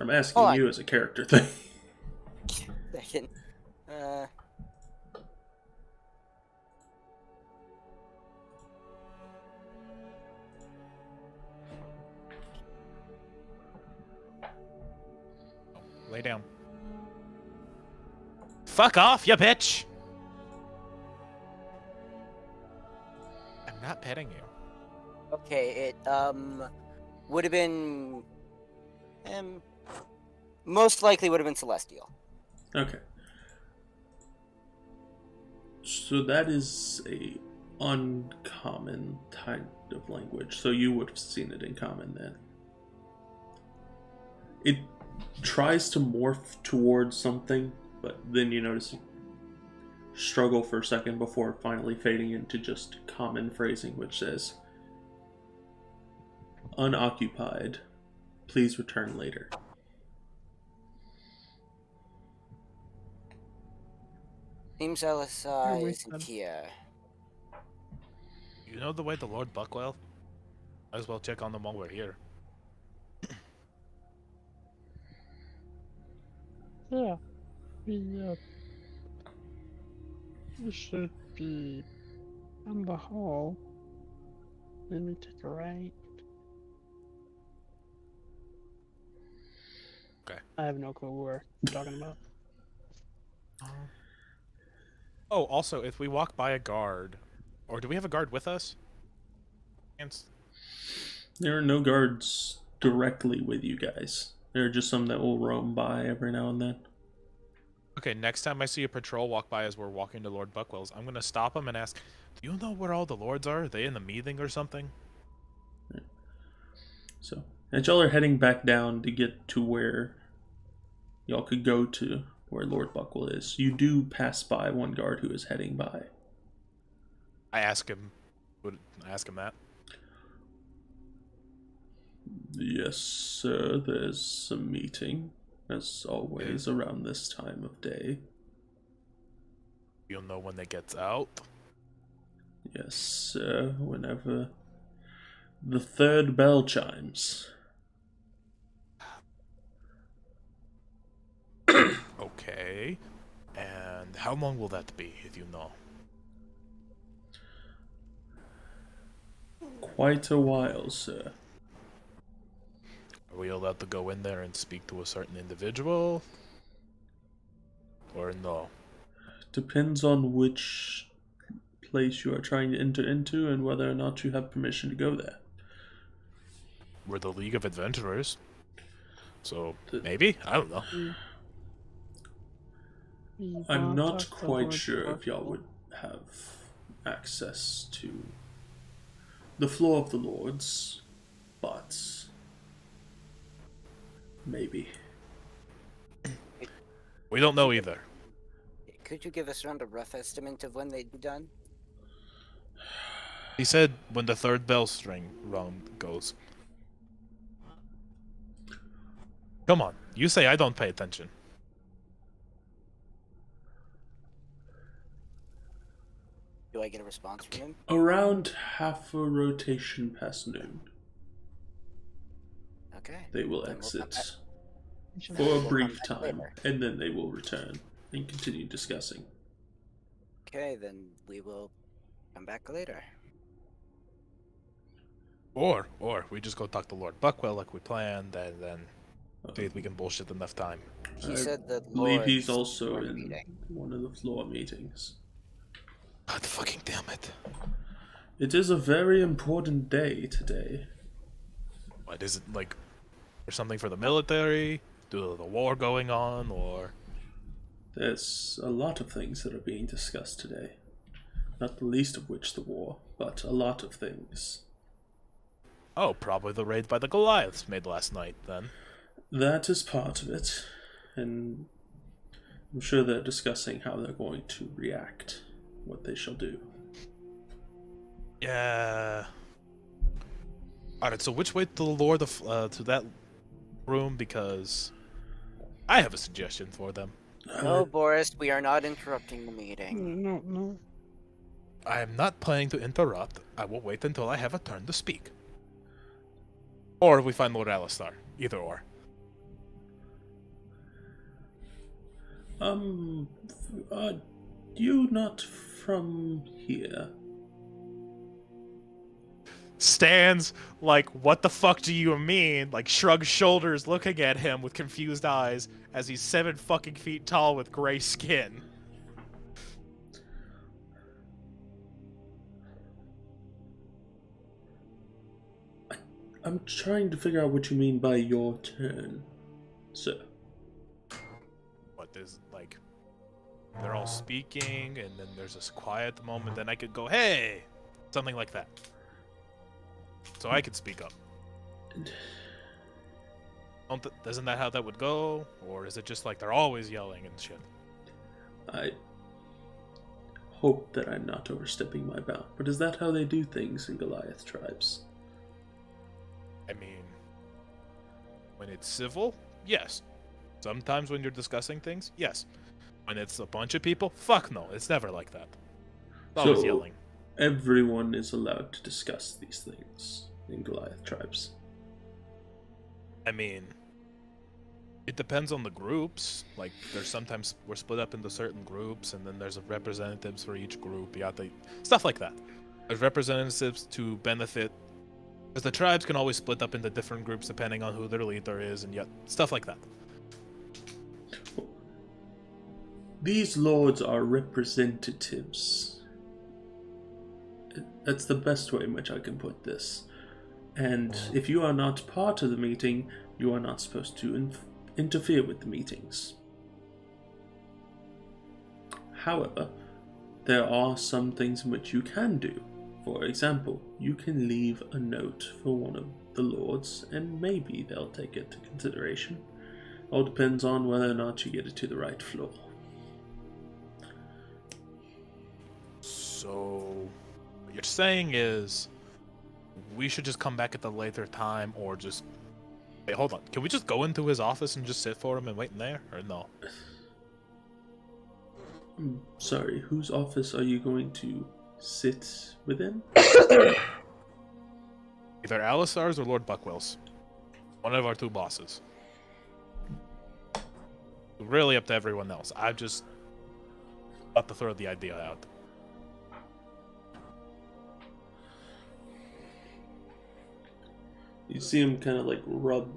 I'm asking Hold you as a character thing. Second. Lay down. Fuck off, you bitch! I'm not petting you. Okay, it would have been most likely would have been celestial. Okay. So that is a uncommon type of language. So you would have seen it in common then. It tries to morph towards something, but then you notice it struggle for a second before finally fading into just common phrasing, which says, "Unoccupied. Please return later." Seems Here LSI we isn't come. here. You know the way to Lord Buckwell? Might as well check on them while we're here. Yeah. We should be on the hall. Then we take a right. Okay. I have no clue what we're talking about. Oh, also, if we walk by a guard, or do we have a guard with us? There are no guards directly with you guys. There are just some that will roam by every now and then. Okay, next time I see a patrol walk by as we're walking to Lord Buckwell's, I'm gonna stop him and ask, do you know where all the lords are? Are they in the meeting or something? So, as y'all are heading back down to get to where y'all could go to, where Lord Buckwell is, you do pass by one guard who is heading by. I ask him that. Yes, sir, there's a meeting, as always, around this time of day. You'll know when they gets out. Yes, sir, whenever the third bell chimes. Okay. And how long will that be, if you know? quite a while, sir. Are we allowed to go in there and speak to a certain individual? Or no? Depends on which place you are trying to enter into and whether or not you have permission to go there. We're the League of Adventurers. So, maybe? I don't know. I'm not quite sure if y'all would have access to the floor of the lords, but maybe. We don't know either. Could you give us around a rough estimate of when they'd be done? He said when the third bell string round goes. Come on, you say I don't pay attention. Do I get a response from him? Around half a rotation past noon, Okay. they will Then we'll come exit back. for a We'll brief come back time, later. and then they will return and continue discussing. Okay, then we will come back later. Or we just go talk to Lord Buckwell like we planned, and then see if we can bullshit enough time. He I said the believe he's Lord's also board in meeting. one of the floor meetings. God fucking damn it. It is a very important day today. What is it, like, there's something for the military? Due to the war going on, or... There's a lot of things that are being discussed today. Not the least of which the war, but a lot of things. Oh, probably the raid by the Goliaths made last night, then. That is part of it, and I'm sure they're discussing how they're going to react, what they shall do. Yeah. Alright, so which way to the Lord to that room? Because I have a suggestion for them. No, Boris, we are not interrupting the meeting. No. I am not planning to interrupt. I will wait until I have a turn to speak. Or if we find Lord Alistar. Either or. Are you not from here? Stands like, what the fuck do you mean? Like, shrugs shoulders looking at him with confused eyes as he's 7 fucking feet tall with gray skin. I'm trying to figure out what you mean by your turn, sir. What is, like, they're all speaking, and then there's this quiet moment, then I could go, hey! Something like that. So I could speak up. Isn't that how that would go? Or is it just like they're always yelling and shit? I hope that I'm not overstepping my bound, but is that how they do things in Goliath tribes? I mean, when it's civil, yes. Sometimes when you're discussing things, yes. When it's a bunch of people, fuck no, it's never like that. It's always yelling. Everyone is allowed to discuss these things in Goliath tribes. I mean, it depends on the groups. Like, there's sometimes we're split up into certain groups, and then there's representatives for each group. Stuff like that. There's representatives to benefit, because the tribes can always split up into different groups depending on who their leader is, and yet stuff like that. These lords are representatives. That's the best way in which I can put this. And if you are not part of the meeting, you are not supposed to interfere with the meetings. However, there are some things in which you can do. For example, you can leave a note for one of the lords, and maybe they'll take it into consideration. All depends on whether or not you get it to the right floor. So, what you're saying is, we should just come back at the later time, or just... Wait, hold on. Can we just go into his office and just sit for him and wait in there, or no? I'm sorry, whose office are you going to sit within? Either Alistar's or Lord Buckwell's. One of our 2 bosses. Really up to everyone else. I just thought to throw the idea out. You see him kind of like rub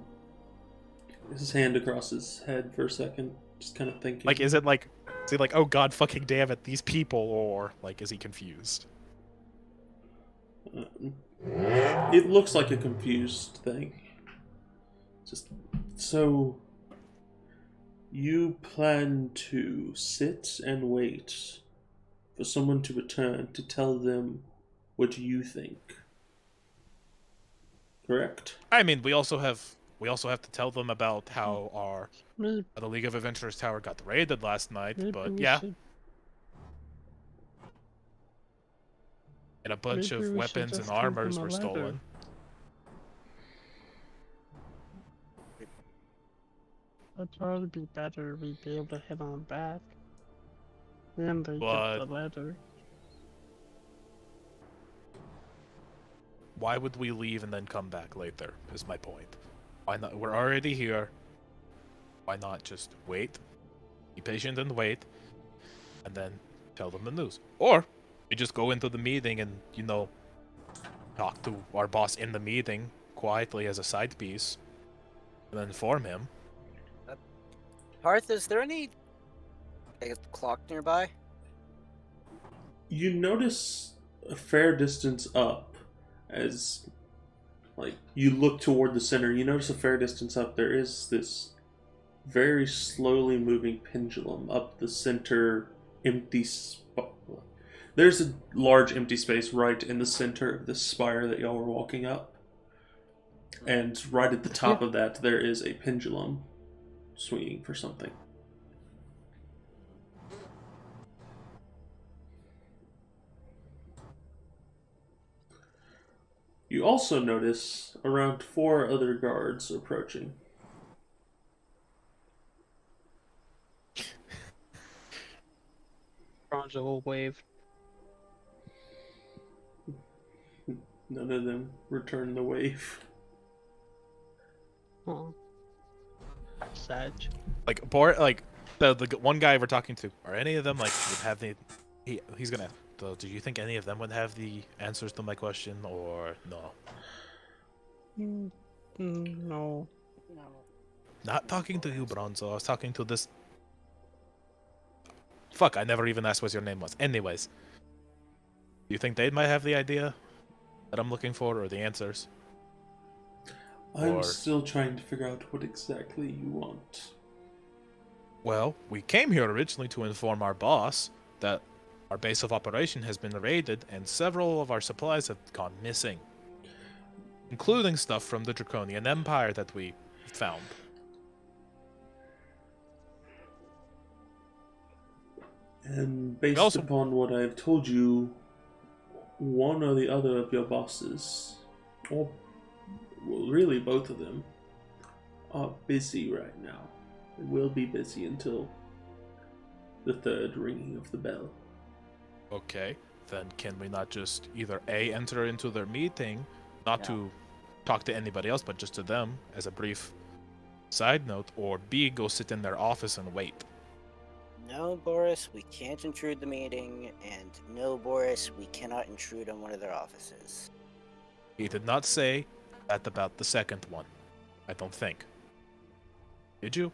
his hand across his head for a second, just kind of thinking. Like, is he like, oh god, fucking damn it, these people, or like, is he confused? It looks like a confused thing. Just so you plan to sit and wait for someone to return to tell them what you think. Correct? I mean, we also have to tell them about how the League of Adventurers Tower got raided last night, but yeah. And a bunch of weapons and armors were stolen. It'd probably be better if we'd be able to head on back. Then they But- get the letter. Why would we leave and then come back later, is my point. Why not? We're already here. Why not just wait, be patient and wait, and then tell them the news? Or we just go into the meeting and, you know, talk to our boss in the meeting quietly as a side piece, and then inform him. Parth, is there any clock nearby? You notice a fair distance up as like you look toward the center. You notice a fair distance up there is this very slowly moving pendulum up the center empty spot. There's a large empty space right in the center of this spire that y'all were walking up. And right at the top of that there is a pendulum swinging for something. You also notice around 4 other guards approaching. Bronzo will wave. None of them return the wave. Oh. Sag. Like, the one guy we're talking to, are any of them, like, would have the... He's gonna... So, do you think any of them would have the answers to my question, or no? No. Not talking to you, Bronzo. I was talking to this... Fuck, I never even asked what your name was. Anyways. Do you think they might have the idea that I'm looking for, or the answers? I'm Or- still trying to figure out what exactly you want. Well, we came here originally to inform our boss that our base of operation has been raided and several of our supplies have gone missing, including stuff from the Draconian Empire that we found. And based also- upon what I've told you, one or the other of your bosses, or well, really both of them, are busy right now. They will be busy until the 3rd ringing of the bell. Okay, then can we not just either A, enter into their meeting, not No. to talk to anybody else, but just to them as a brief side note, or B, go sit in their office and wait? No, Boris, we can't intrude the meeting, and no, Boris, we cannot intrude on one of their offices. He did not say that about the second one, I don't think. Did you?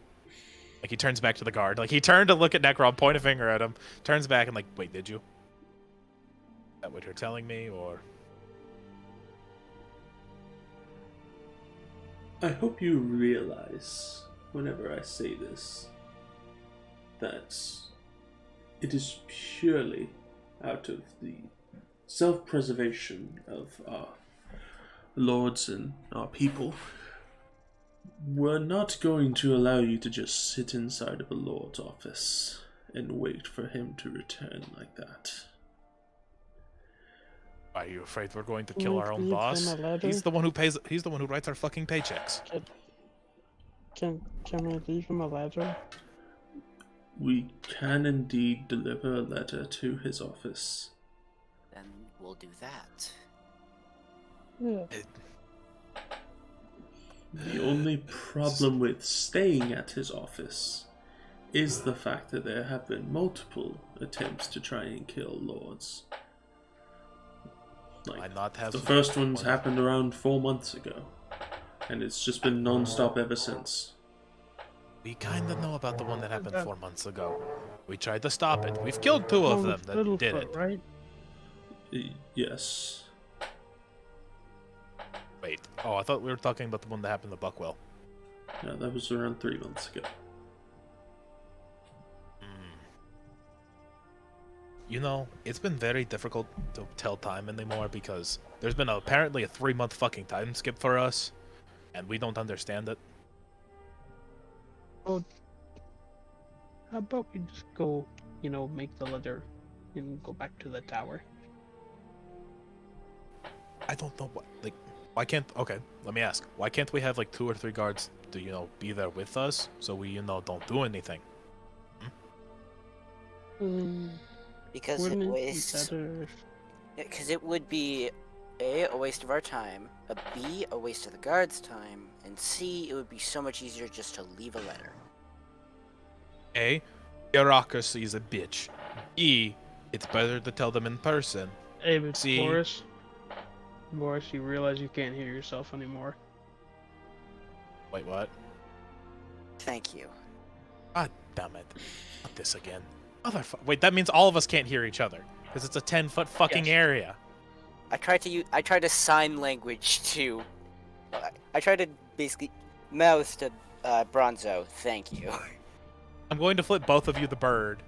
Like, he turns back to the guard. Like, he turned to look at Necron, point a finger at him, turns back and like, wait, did you? Is that what you're telling me, or... I hope you realize, whenever I say this, that it is purely out of the self-preservation of our lords and our people. We're not going to allow you to just sit inside of a lord's office and wait for him to return like that. Are you afraid we're going to kill Can our own we give boss? him a letter? He's the one who pays. He's the one who writes our fucking paychecks. Can we leave him a letter? We can indeed deliver a letter to his office. Then we'll do that. Yeah. The only problem with staying at his office is the fact that there have been multiple attempts to try and kill lords. Why not have The first ones happened around 4 months ago. and it's just been non-stop ever since. We kinda know about the one that happened 4 months ago. We tried to stop it. We've killed 2 of them that did it. Right? Yes. Wait. Oh, I thought we were talking about the one that happened to Buckwell. Yeah, that was around 3 months ago. You know, it's been very difficult to tell time anymore because there's been apparently a 3-month fucking time skip for us, and we don't understand it. How about we just go, make the letter and go back to the tower? I don't know why can't, okay, let me ask, why can't we have 2 or 3 guards to, be there with us so we, don't do anything? Because it wastes. Because it would be A, a waste of our time, a B, a waste of the guards' time, and C, it would be so much easier just to leave a letter. A, bureaucracy is a bitch. B, it's better to tell them in person. Hey, but See? Boris, you realize you can't hear yourself anymore. Wait, what? Thank you. God damn it. Not this again. Wait, that means all of us can't hear each other. Because it's a 10-foot fucking Yes. area. I tried to sign language to. I tried to basically mouth to Bronzo. Thank you. I'm going to flip both of you the bird.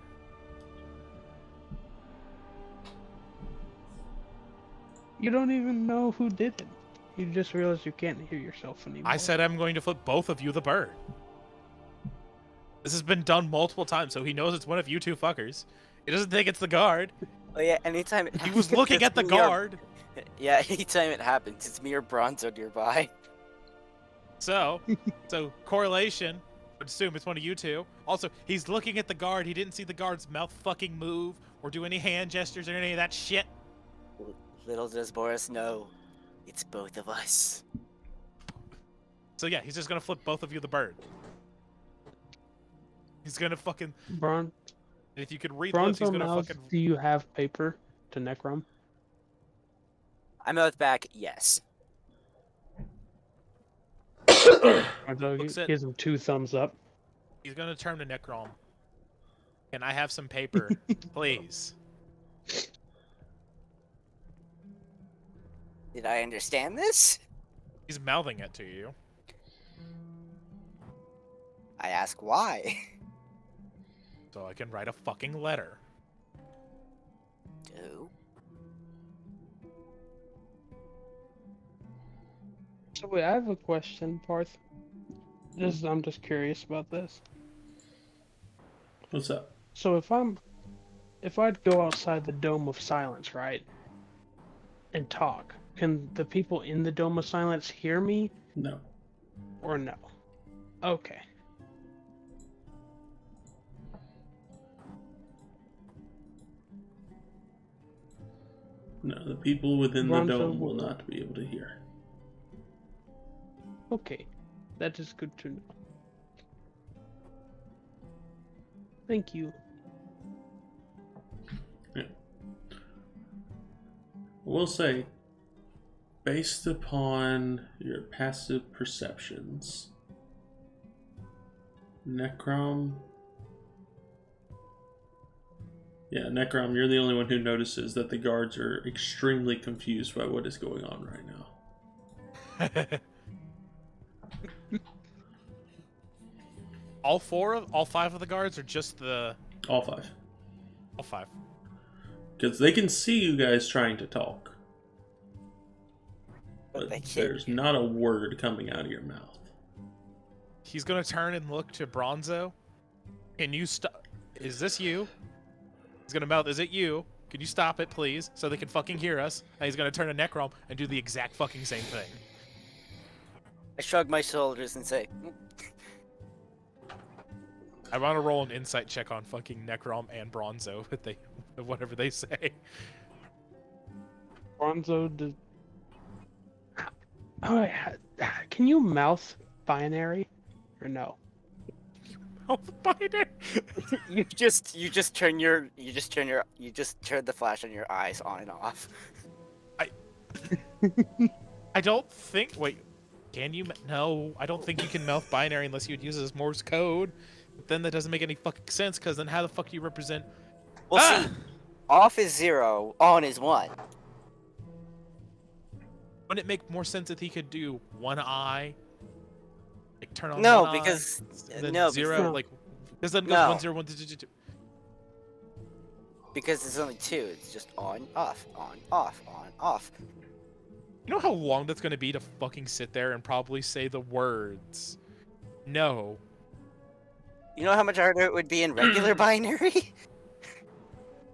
You don't even know who did it. You just realize you can't hear yourself anymore. I said I'm going to flip both of you the bird. This has been done multiple times, so he knows it's one of you 2 fuckers. He doesn't think it's the guard. Oh yeah, anytime it He was happens, looking it's at the me or- guard. Yeah, anytime it happens, it's me or Bronzo nearby. So correlation would assume it's one of you 2. Also, he's looking at the guard. He didn't see the guard's mouth fucking move or do any hand gestures or any of that shit. Little does Boris know, it's both of us. So yeah, he's just gonna flip both of you the bird. He's gonna fucking. If you could read lips, he's Bronzo gonna Mouse, fucking. do you have paper to Necrom? I mouth back, yes. Bronzo Looks at- gives him 2 thumbs up. He's gonna turn to Necrom. Can I have some paper, please? Did I understand this? He's mouthing it to you. I ask why. So I can write a fucking letter. Do? So wait, I have a question, Parth. I'm just curious about this. What's up? So if I'd go outside the Dome of Silence, right, and talk, can the people in the Dome of Silence hear me No. or no? Okay. No, the people within the Bronzo dome will will- not be able to hear. Okay. That is good to know. Thank you. I will say, based upon your passive perceptions, Necrom. Yeah, Necrom, you're the only one who notices that the guards are extremely confused by what is going on right now. All 5 of the guards, or just the All 5. all 5? Because they can see you guys trying to talk. But they can't there's hear. not a word coming out of your mouth. He's gonna turn and look to Bronzo. Can you stop? Is this you? He's gonna mouth, is it you? Can you stop it, please? So they can fucking hear us. And he's gonna turn to Necrom and do the exact fucking same thing. I shrug my shoulders and say, I want to roll an insight check on fucking Necrom and Bronzo, whatever they say. Bronzo, can you mouth binary or no? Oh, Biden! you just turn the flash on your eyes on and off. I don't think. Wait, Can you? No, I don't think you can mouth binary unless you'd use it as Morse code. But then that doesn't make any fucking sense, because then how the fuck do you represent? Well, Ah! see, off is 0, on is 1. Wouldn't it make more sense if he could do one eye, like turn on No, one because eye, and then no, zero, because- like, because then it goes No. 1 0 1 2 2 2. because it's only 2. It's just on, off, on, off, on, off. You know how long that's gonna be to fucking sit there and probably say the words? No. You know how much harder it would be in regular binary?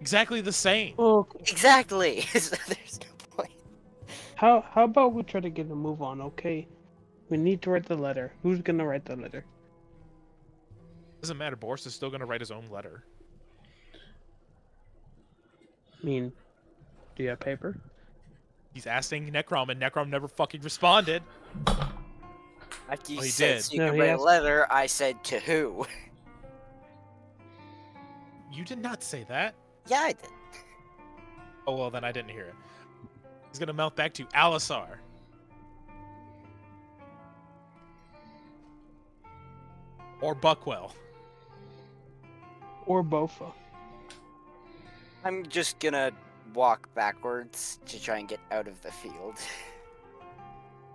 Exactly the same. Okay. Exactly. So there's no point. How about we try to get a move on, okay? We need to write the letter. Who's gonna write the letter? Doesn't matter. Boris is still gonna write his own letter. I mean, do you have paper? He's asking Necrom, and Necrom never fucking responded. After you Oh, he said did. so you No, could he write a asked- letter, I said to who? You did not say that. Yeah, I did. Oh well, then I didn't hear it. He's gonna mouth back to Alisar. Or Buckwell. Or Bofa? I'm just gonna walk backwards to try and get out of the field.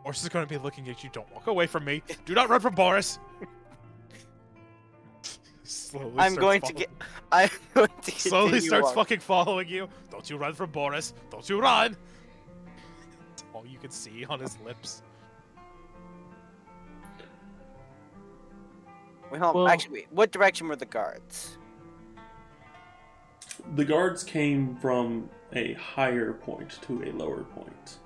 Boris is gonna be looking at you. Don't walk away from me. Do not run from Boris. Slowly I'm starts going to follow- get. I'm going to Slowly continue starts walking. fucking following you. Don't you run from Boris. Don't you run. It's all you can see on his lips. Wait, hold on. Well- Actually, wait, what direction were the guards? The guards came from a higher point to a lower point.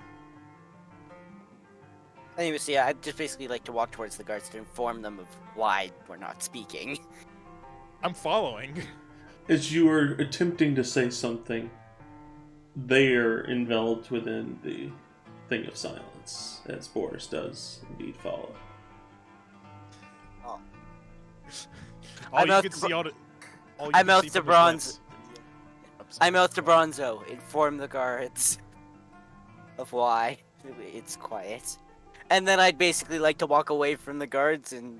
Anyways, yeah, I'd just basically like to walk towards the guards to inform them of why we're not speaking. I'm following. As you are attempting to say something, they are enveloped within the thing of silence, as Boris does indeed follow. All I you mouthed can to see on it. all you I can mouthed see to from his Bronze. lips. I mouthed to Bronzo. Inform the guards of why it's quiet. And then I'd basically like to walk away from the guards and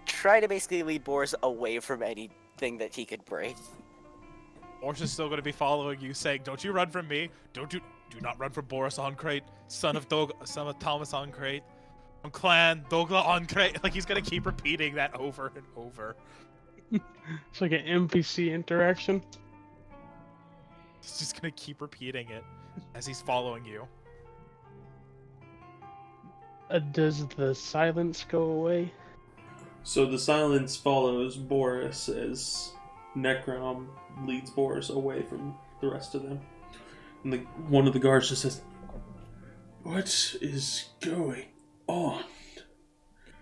try to basically lead Boris away from anything that he could break. Boris is still going to be following you, saying, "Don't you run from me! Do not run from Boris Oncrate, son of Thomas Oncrate, from Clan Dogla Oncrate." Like he's going to keep repeating that over and over. It's like an NPC interaction. He's just going to keep repeating it as he's following you. Does the silence go away? So the silence follows Boris as Necrom leads Boris away from the rest of them. And one of the guards just says, "What is going on?"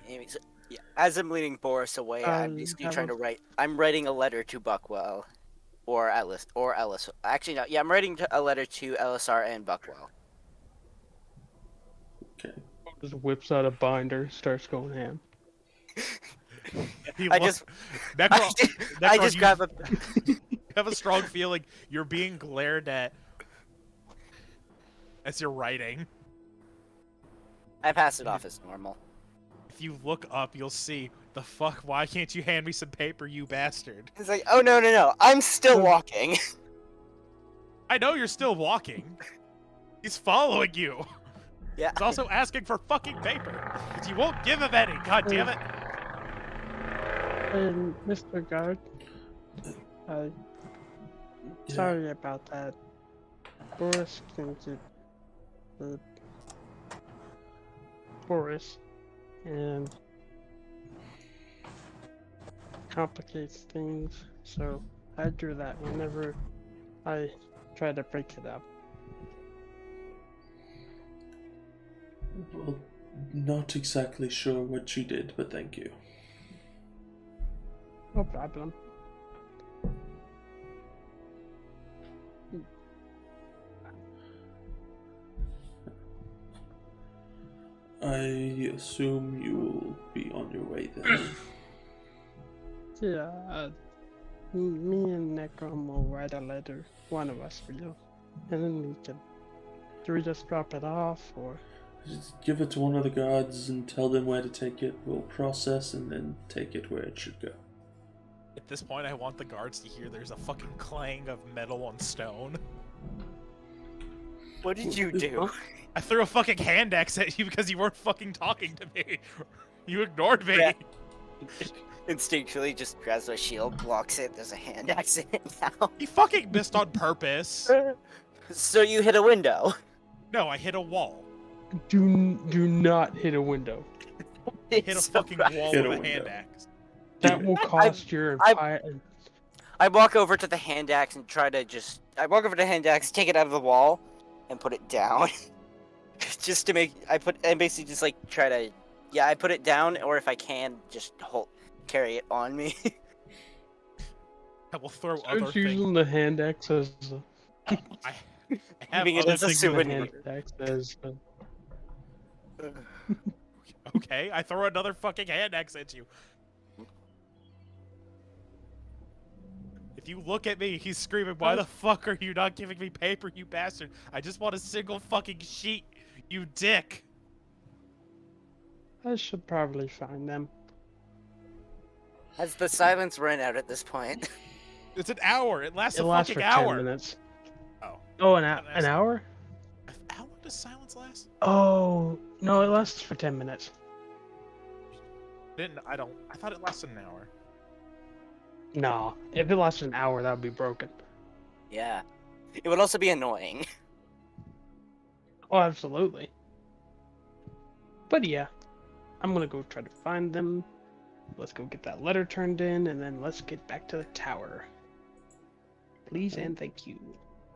Anyways, yeah, as I'm leading Boris away, I'm basically trying to write. I'm writing a letter to Buckwell, or Ellis. Actually, no. Yeah, I'm writing a letter to Elisar and Buckwell. Okay. Just whips out a binder, starts going ham. He I looks- just, Necron, I just you grab a. have a strong feeling you're being glared at as you're writing. I pass it off as normal. If you look up, you'll see the fuck. Why can't you hand me some paper, you bastard? It's like, oh no! I'm still walking. I know you're still walking. He's following you. Yeah. He's also asking for fucking paper. Because you won't give him any. God damn it. And Mr. Guard, Yeah. sorry about that. Boris can get Boris and complicates things, so I do that whenever I try to break it up. Well, not exactly sure what she did, but thank you. No problem. I assume you will be on your way then. Yeah, me and Necrom will write a letter. One of us will. And then we can. Do we just drop it off, or? Just give it to one of the guards and tell them where to take it. We'll process and then take it where it should go. At this point, I want the guards to hear there's a fucking clang of metal on stone. What did you do? I threw a fucking hand axe at you because you weren't fucking talking to me. You ignored me. Yeah. Instinctually just grabs my shield, blocks it, there's a hand axe in it now. You fucking missed on purpose. So you hit a window. No, I hit a wall. Do not hit a window. I hit a fucking wall Hit with a a hand window. axe. That will cost your entire. I walk over to the hand axe and try to just... I walk over to the hand axe, take it out of the wall, and put it down. Just to make... I basically just like try to... Yeah, I put it down, or if I can, just carry it on me. I will throw So other it's things. using the hand axe as. I have Giving it other as a things. using the souvenir. hand axe as. Okay, I throw another fucking hand axe at you. If you look at me, he's screaming, "Why the fuck are you not giving me paper, you bastard? I just want a single fucking sheet, you dick!" I should probably find them. Has the silence run out at this point? It's an hour. It lasts It a lasts fucking for 10 hour. minutes. Oh, Oh, an hour? how long does silence last? Oh, no, it lasts for 10 minutes. I thought it lasted an hour. No, if it lasted an hour, that would be broken. Yeah. It would also be annoying. Oh, absolutely. But yeah, I'm gonna go try to find them. Let's go get that letter turned in, and then let's get back to the tower. Please and thank you.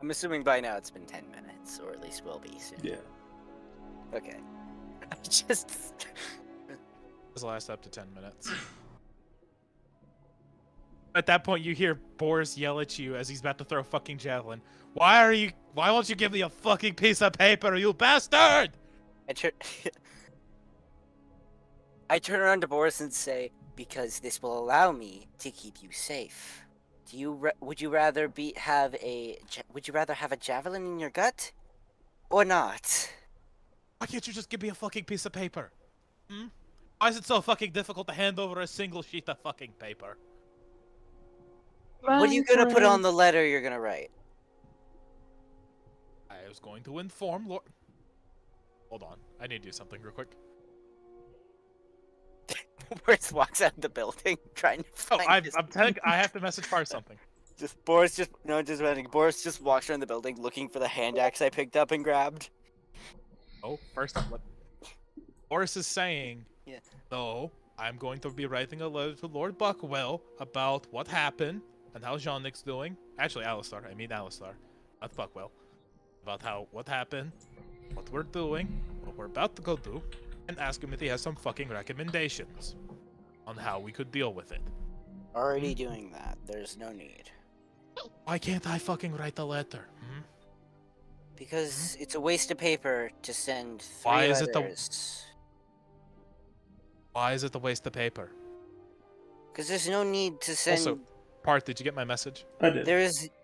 I'm assuming by now it's been 10 minutes, or at least will be soon. Yeah. Okay. Just... This last up to 10 minutes. At that point, you hear Boris yell at you as he's about to throw a fucking javelin. Why won't you give me a fucking piece of paper, you bastard? I turn around to Boris and say, "Because this will allow me to keep you safe. Would you rather have a javelin in your gut, or not?" Why can't you just give me a fucking piece of paper? Hmm? Why is it so fucking difficult to hand over a single sheet of fucking paper? What are you gonna put on the letter you're gonna write? I was going to inform Lord... Hold on. I need to do something real quick. Boris walks out of the building trying to Oh, find his... I'm telling I have to message Far something. Boris just walks around the building looking for the hand axe I picked up and grabbed. Oh, first, what? Boris is saying, Yeah. no, I'm going to be writing a letter to Lord Buckwell about what happened and how Jean-Nic's doing. Actually, Alistar, not Buckwell. About what happened, what we're doing, what we're about to go do, and ask him if he has some fucking recommendations on how we could deal with it. Already doing that. There's no need. Why can't I fucking write the letter? Hmm? Because it's a waste of paper to send 3 Why is it letters. Why is it a waste of paper? Because there's no need to send... Also, Parth, did you get my message? I did.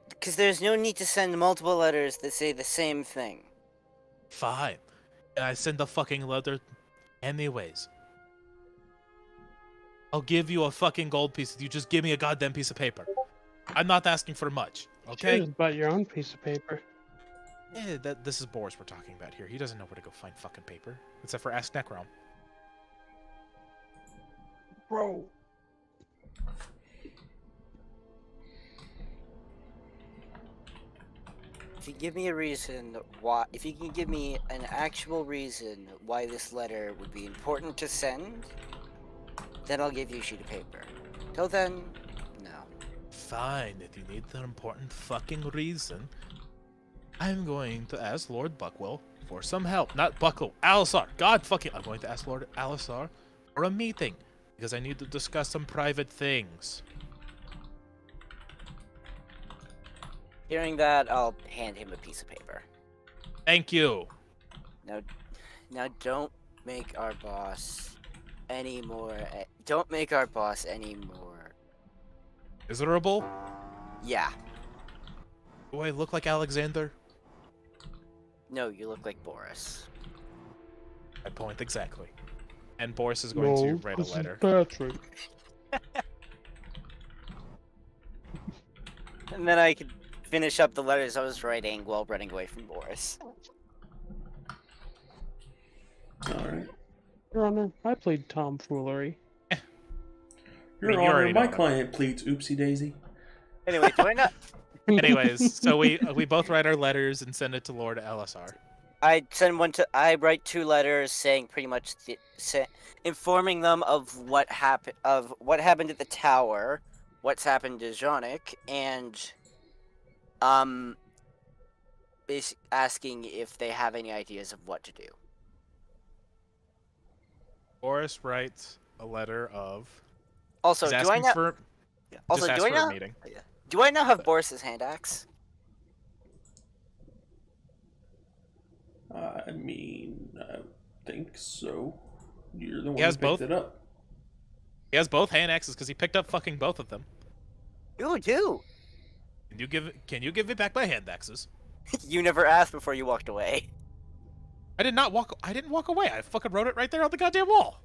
Because there's no need to send multiple letters that say the same thing. Fine. And I send the fucking letter anyways. I'll give you a fucking gold piece if you just give me a goddamn piece of paper. I'm not asking for much, okay? Just bought your own piece of paper. Yeah, this is Boris we're talking about here. He doesn't know where to go find fucking paper. Except for Ask Necrom. Bro. If you give me a reason why... If you can give me an actual reason why this letter would be important to send, then I'll give you a sheet of paper. Till then, no. Fine, if you need an important fucking reason, I'm going to ask Lord Buckwell for some help. Not Buckwell, Alisar. God fucking... I'm going to ask Lord Alisar for a meeting. Because I need to discuss some private things. Hearing that, I'll hand him a piece of paper. Thank you. Now don't make our boss any more... Don't make our boss any more... Miserable? Yeah. Do I look like Alexander? No, you look like Boris. My point exactly. And Boris is going to write a this is letter. Patrick. And then I could finish up the letters I was writing while running away from Boris. Alright. Your Honor, I plead tomfoolery. Your you Honor, already my know that. client pleads oopsie daisy. Anyway, do I not? Anyways, so we both write our letters and send it to Lord Elisar. I write 2 letters saying pretty much informing them of what happened at the tower, what's happened to Jonik, and asking if they have any ideas of what to do. Boris writes a letter of. Also, he's do I asking now? for, Also, just do ask I for a now? meeting. Do I now have Boris's hand axe? I mean, I think so. You're the one has who picked both. it up. He has both hand axes because he picked up fucking both of them. Ooh, do. Can you give me back my hand axes? You never asked before you walked away. I didn't walk away. I fucking wrote it right there on the goddamn wall.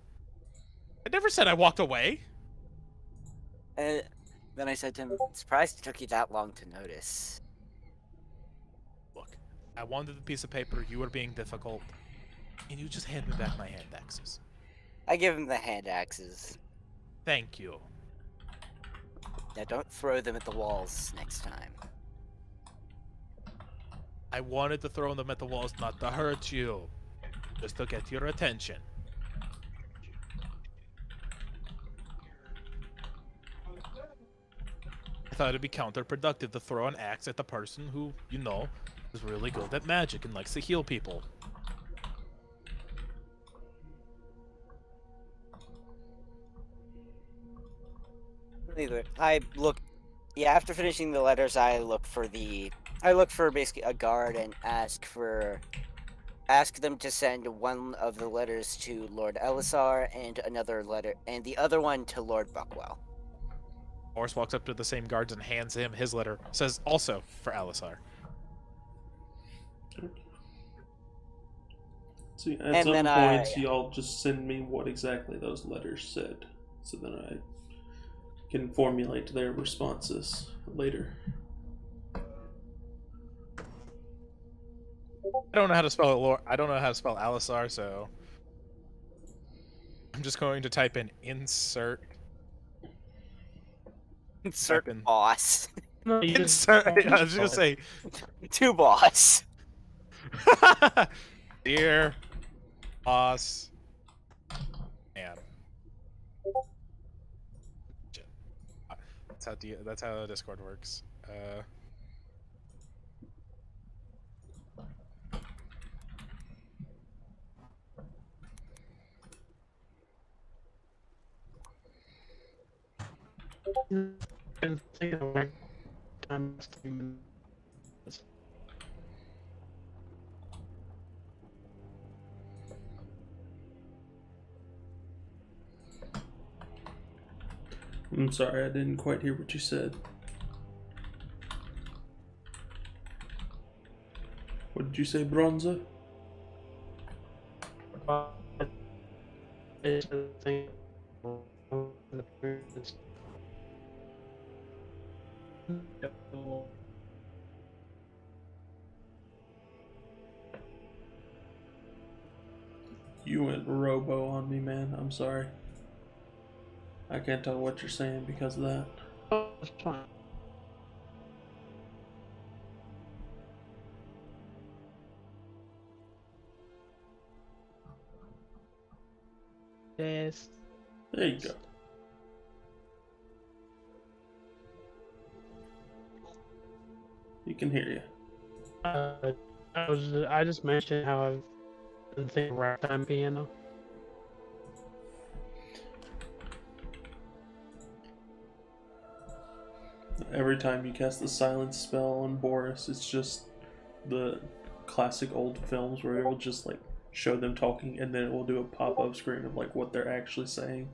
I never said I walked away. And then I said to him, surprised it took you that long to notice. Look, I wanted the piece of paper. You were being difficult. And you just hand me back my hand axes. I give him the hand axes. Thank you. Now don't throw them at the walls next time. I wanted to throw them at the walls not to hurt you. Just to get your attention. I thought it'd be counterproductive to throw an axe at the person who, you know, is really good at magic and likes to heal people. Either after finishing the letters, I look for basically a guard and ask them to send one of the letters to Lord Elisar and the other one to Lord Buckwell. Boris walks up to the same guards and hands him his letter. Says also for Elisar. See, at some point, y'all just send me what exactly those letters said, so then I can formulate their responses later. I don't know how to spell I don't know how to spell Elisar, so I'm just going to type in insert boss. No, you insert. I was just gonna say To boss. dear boss man. That's how Discord works. been thinking of like time 3 minutes. I'm sorry, I didn't quite hear what you said. What did you say, Bronza? It's a thing. The previous- You went robo on me, man. I'm sorry. I can't tell what you're saying because of that. Oh, it's fine. Yes. There you go. You can hear you. I just mentioned how I've been thinking ragtime piano. Every time you cast the silence spell on Boris, it's just the classic old films where it will just like show them talking and then it will do a pop-up screen of like what they're actually saying.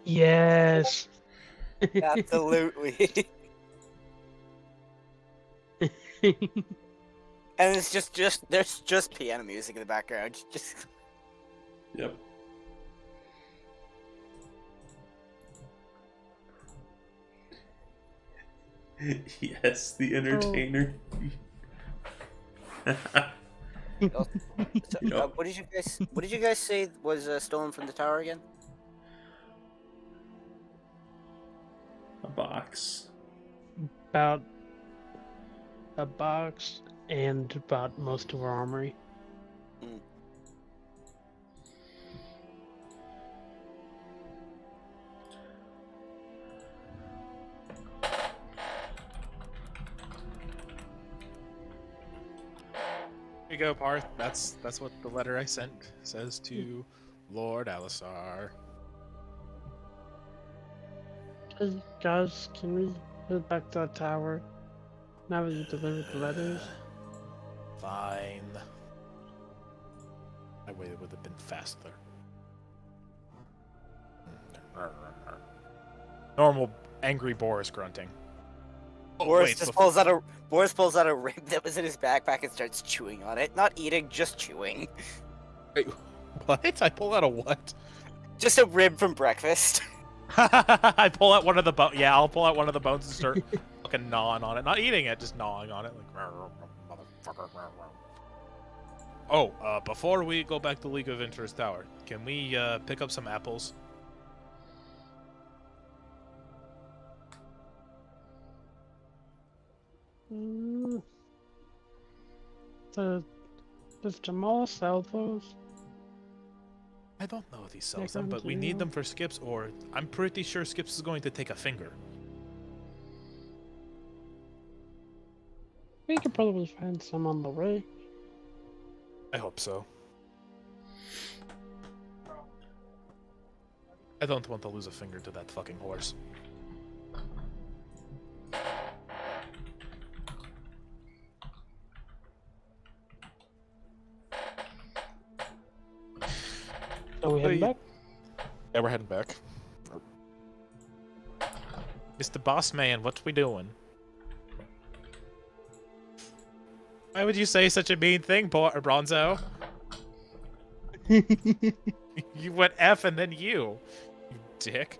Yes. Absolutely. And it's just there's just piano music in the background. Just Yep. Yes, the entertainer. so, Yep. what did you guys say was stolen from the tower again? A box. About a box and about most of our armory. Here you go, Parth. That's what the letter I sent says to Lord Alisar. Guys, can we head back to the tower now that you delivered the letters? Fine. My way would have been faster. Normal angry Boris grunting. Oh, Boris wait, just before- pulls out a rib that was in his backpack and starts chewing on it. Not eating, just chewing. Wait, what? I pull out a what? Just a rib from breakfast. I pull out one of the bones. Yeah, I'll pull out one of the bones and start fucking gnawing on it. Not eating it, just gnawing on it. Like, motherfucker. Oh, before we go back to League of Interest Tower, can we pick up some apples? Does Jamal sell those? I don't know if he sells They're them, going but we to- need them for Skips, or I'm pretty sure Skips is going to take a finger. We could probably find some on the way. I hope so. I don't want to lose a finger to that fucking horse. So we heading Hey. back? Yeah, we're heading back. Mr. Boss Man, what we doing? Why would you say such a mean thing, Bronzo? You went F and then you dick.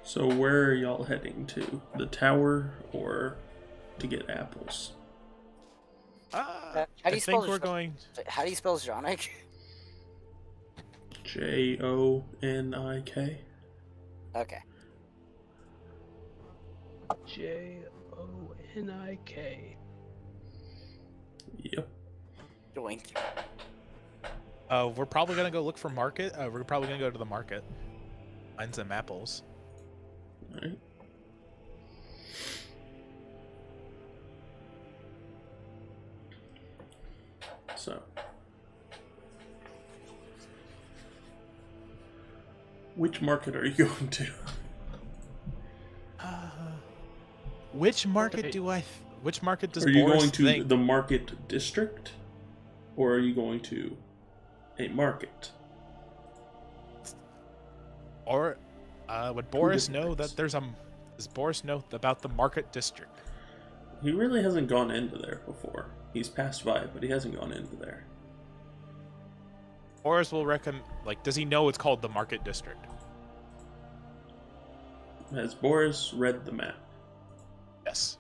So where are y'all heading to? The tower or to get apples? How do I you spell think we're going. How do you spell Jonik? Jonik. Okay. Jonik. Yep. Joink. We're probably gonna go look for market. We're probably gonna go to the market. Find some apples. Alright. So. Which market are you going to? Which market Okay. do I? Which market does Are you Boris going to think? the market district? Or are you going to a market? Or would Boris different know things. that there's a? Does Boris know about the market district? He really hasn't gone into there before. He's passed by, but he hasn't gone into there. Boris will recommend. Like, does he know it's called the market district? Has Boris read the map? Yes.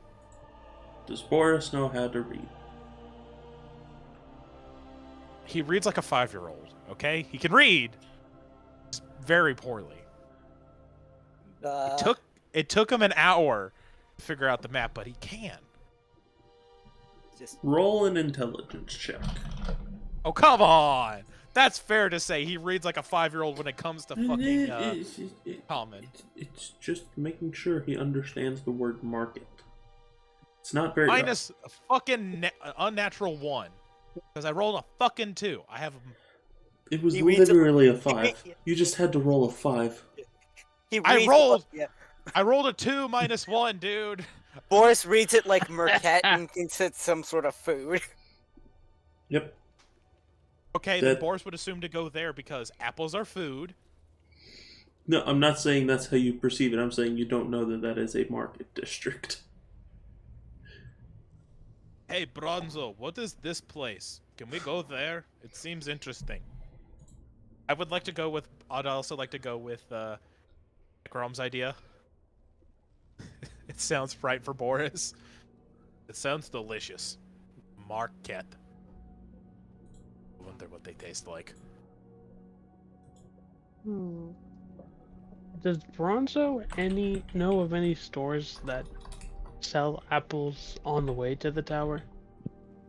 Does Boris know how to read? He reads like a 5-year-old. Okay, he can read. Just very poorly. It took him an hour to figure out the map, but he can. Just Roll an intelligence check. Oh, come on! That's fair to say. He reads like a 5-year-old when it comes to fucking common. It's just making sure he understands the word market. It's not very Minus a fucking unnatural 1. Because I rolled a fucking 2. I have... It was He reads literally a 5. You just had to roll a 5. he I reads rolled- It, yeah. I rolled a 2 minus 1, dude. Boris reads it like Mercat and thinks it's some sort of food. Yep. Okay, then That- Boris would assume to go there because apples are food. No, I'm not saying that's how you perceive it. I'm saying you don't know that that is a market district. Hey, Bronzo, what is this place? Can we go there? It seems interesting. I'd also like to go with Necrom's idea. It sounds right for Boris. It sounds delicious. Marquette. I wonder what they taste like. Does Bronzo know of any stores that sell apples on the way to the tower?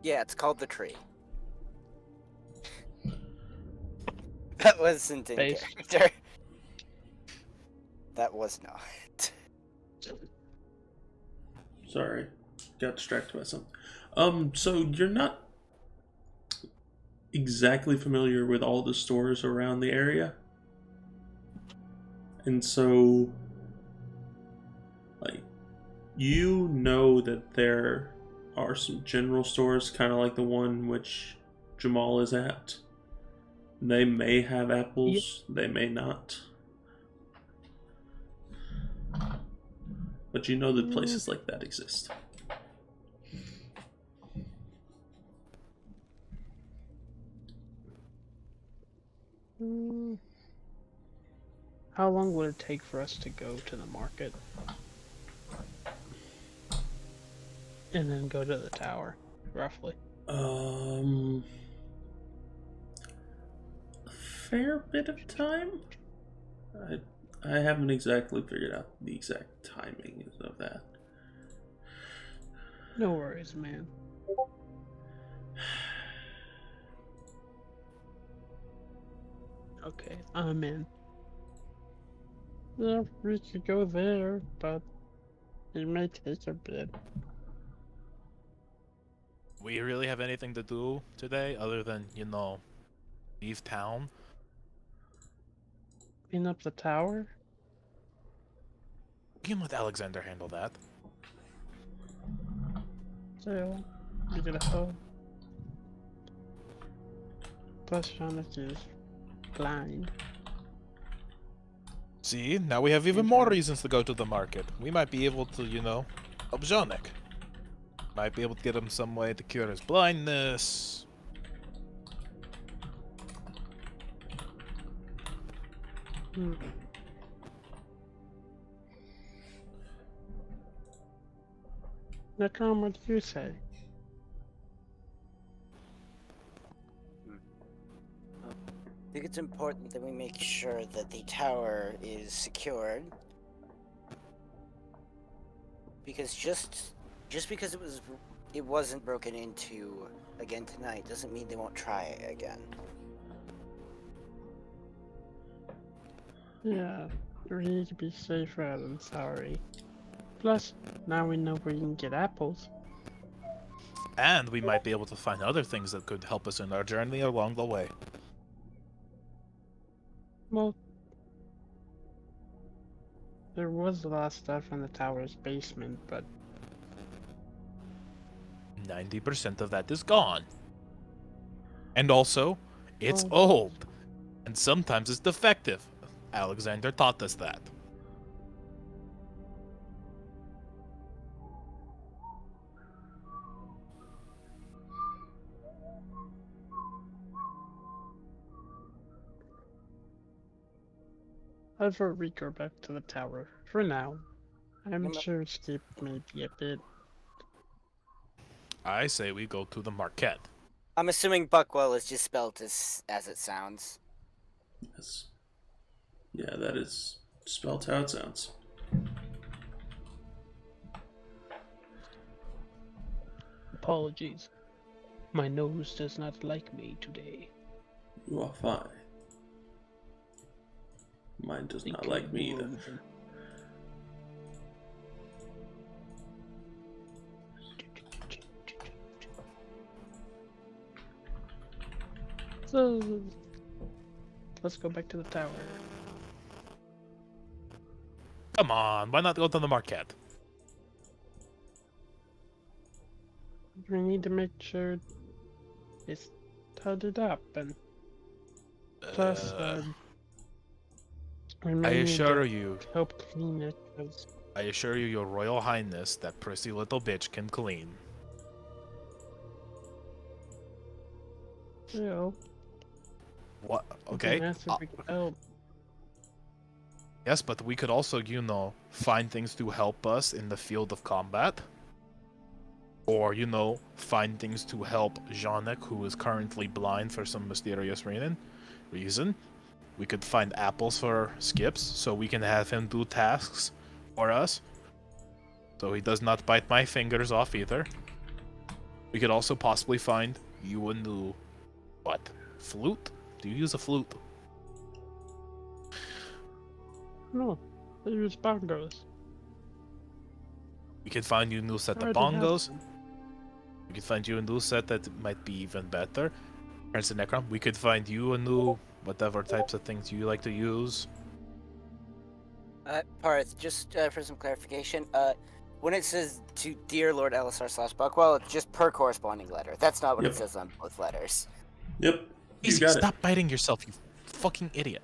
Yeah, it's called the Tree. That wasn't in Base. character. That was not. Sorry, got distracted by something. So you're not exactly familiar with all the stores around the area, and so, like, you know that there are some general stores, kind of like the one which Jamal is at. They may have apples, they may not. But you know that places like that exist. How long would it take for us to go to the market? And then go to the tower, roughly. A fair bit of time. I haven't exactly figured out the exact timing of that. No worries, man. Okay, I'm in. Yeah, we could go there, but it may take a bit. We really have anything to do today other than, leave town? Clean up the tower? We can let Alexander handle that. So, we get a hoe. Plus, Jonathan is blind. See, now we have even more reasons to go to the market. We might be able to, help Janek. Might be able to get him some way to cure his blindness. Necrom, what do you say? I think it's important that we make sure that the tower is secured. Because just because it wasn't broken into again tonight doesn't mean they won't try again. Yeah, we need to be safer than sorry. Plus, now we know where you can get apples. And we might be able to find other things that could help us in our journey along the way. Well, there was a lot of stuff in the tower's basement, but 90% of that is gone. And also, it's Oh. old. And sometimes it's defective. Alexander taught us that. I'd vote we go back to the tower for now. I'm Yep. sure Skip may be a bit. I say we go to the Marquette. I'm assuming Buckwell is just spelled as it sounds. Yes. Yeah, that is spelled how it sounds. Apologies. My nose does not like me today. You are fine. Mine does not like me either. So, let's go back to the tower. Come on, why not go to the Marquette? We need to make sure it's tidied up, and plus, I Remember assure to you, help clean it, 'cause I assure you, your royal highness, that prissy little bitch can clean. you know, What? we Okay. can ask if we can help. Yes, but we could also, find things to help us in the field of combat. Or, find things to help Janek, who is currently blind for some mysterious reason. We could find apples for Skips, so we can have him do tasks for us. So he does not bite my fingers off either. We could also possibly find you a new... What? Flute? Do you use a flute? No, they use bongos. We could find you a new set of Already have bongos. them. We could find you a new set that might be even better. Prince of Necrom. We could find you a new whatever types of things you like to use. Parth, just for some clarification, when it says to Dear Lord Elisar / Buckwell, it's just per corresponding letter. That's not what Yep. it says on both letters. Yep. You Easy, got it. stop biting yourself, you fucking idiot.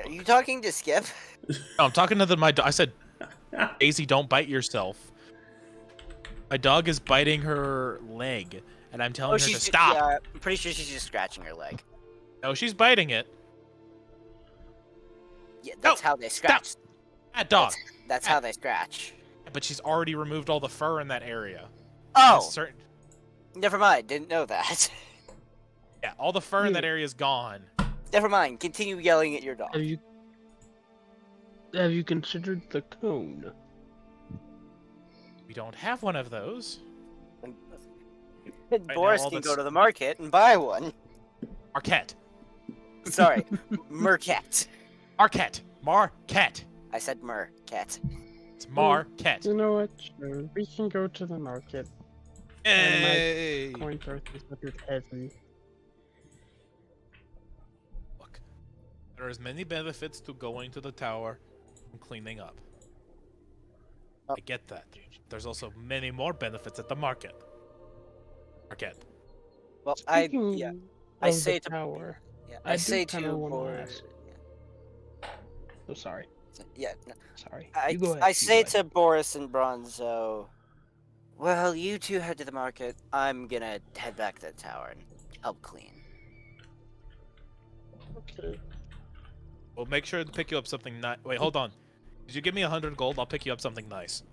Are you talking to Skip? No, I'm talking to my dog. I said, Daisy, don't bite yourself. My dog is biting her leg, and I'm telling her to she's stop. Yeah, I'm pretty sure she's just scratching her leg. No, she's biting it. Yeah, that's how they scratch. That dog. That's how they scratch. But she's already removed all the fur in that area. Oh, Certain... never mind. Didn't know that. Yeah, all the fur in that area is gone. Never mind. Continue yelling at your dog. Have you considered the cone? We don't have one of those. Boris all can that's- go to the market and buy one. Marquette. Sorry, Mercat. Marquette. Marquette. I said Mercat. It's Marquette. You know what? Sure, we can go to the market. Hey. Coins are considered heavy. Look, there is many benefits to going to the tower and cleaning up. Oh. I get that. There's also many more benefits at the market. Marquette. Well, Speaking I of say the to tower. yeah, I I do say kinda to wanna Boris. ask. Oh, sorry. Yeah, no, Sorry. I You go ahead. I you say go to Boris and Bronzo, well, you two head to the market. I'm gonna head back to the tower and help clean. ahead. Okay. We'll make sure to pick you up something nice. Wait, hold on. Did you give me 100 gold? I'll pick you up something nice.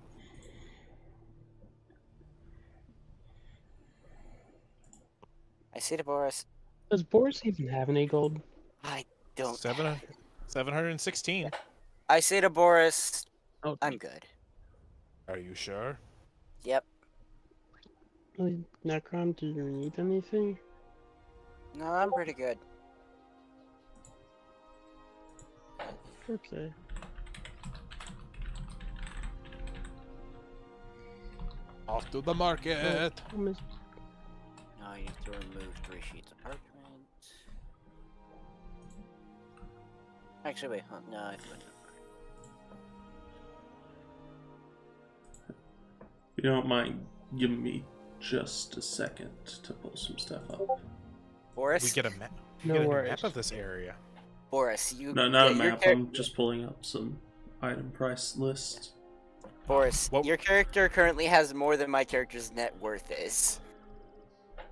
I say to Boris, Does Boris even have any gold? I don't. 716. I say to Boris, Oh, I'm good. Are you sure? Yep. Necron, do you need anything? No, I'm pretty good. Okay. Off to the market. Now I need to remove 3 sheets of parchment. Actually, wait, huh? No, I have to. If you don't mind giving me just a second to pull some stuff up. Boris, We get a map. No Get a new worries. map of this area. Boris, you. No, not a your map. char- I'm just pulling up some item price lists. Boris, What- your character currently has more than my character's net worth is.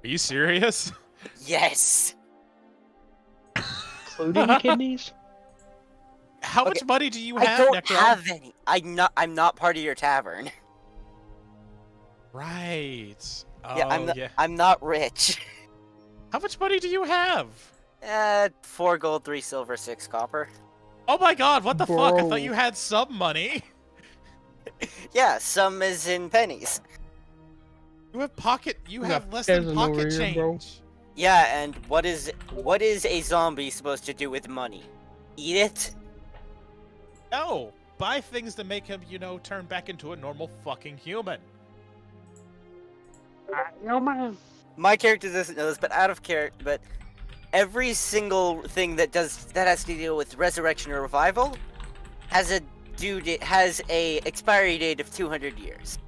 Are you serious? Yes. Including kidneys? How Okay, much money do you I have, don't Necron? have any. I'm not part of your tavern. Right. Oh, Yeah, I'm not rich. How much money do you have? 4 gold, 3 silver, 6 copper. Oh my god, what the fuck? I Bro. thought you had some money. Yeah, some is in pennies. You have pocket. You We have got less than peasant over pocket here, change. bro. Yeah, and what is a zombie supposed to do with money? Eat it? No, buy things to make him, turn back into a normal fucking human. No man. My character doesn't know this, but but every single thing that has to deal with resurrection or revival has a expiry date of 200 years.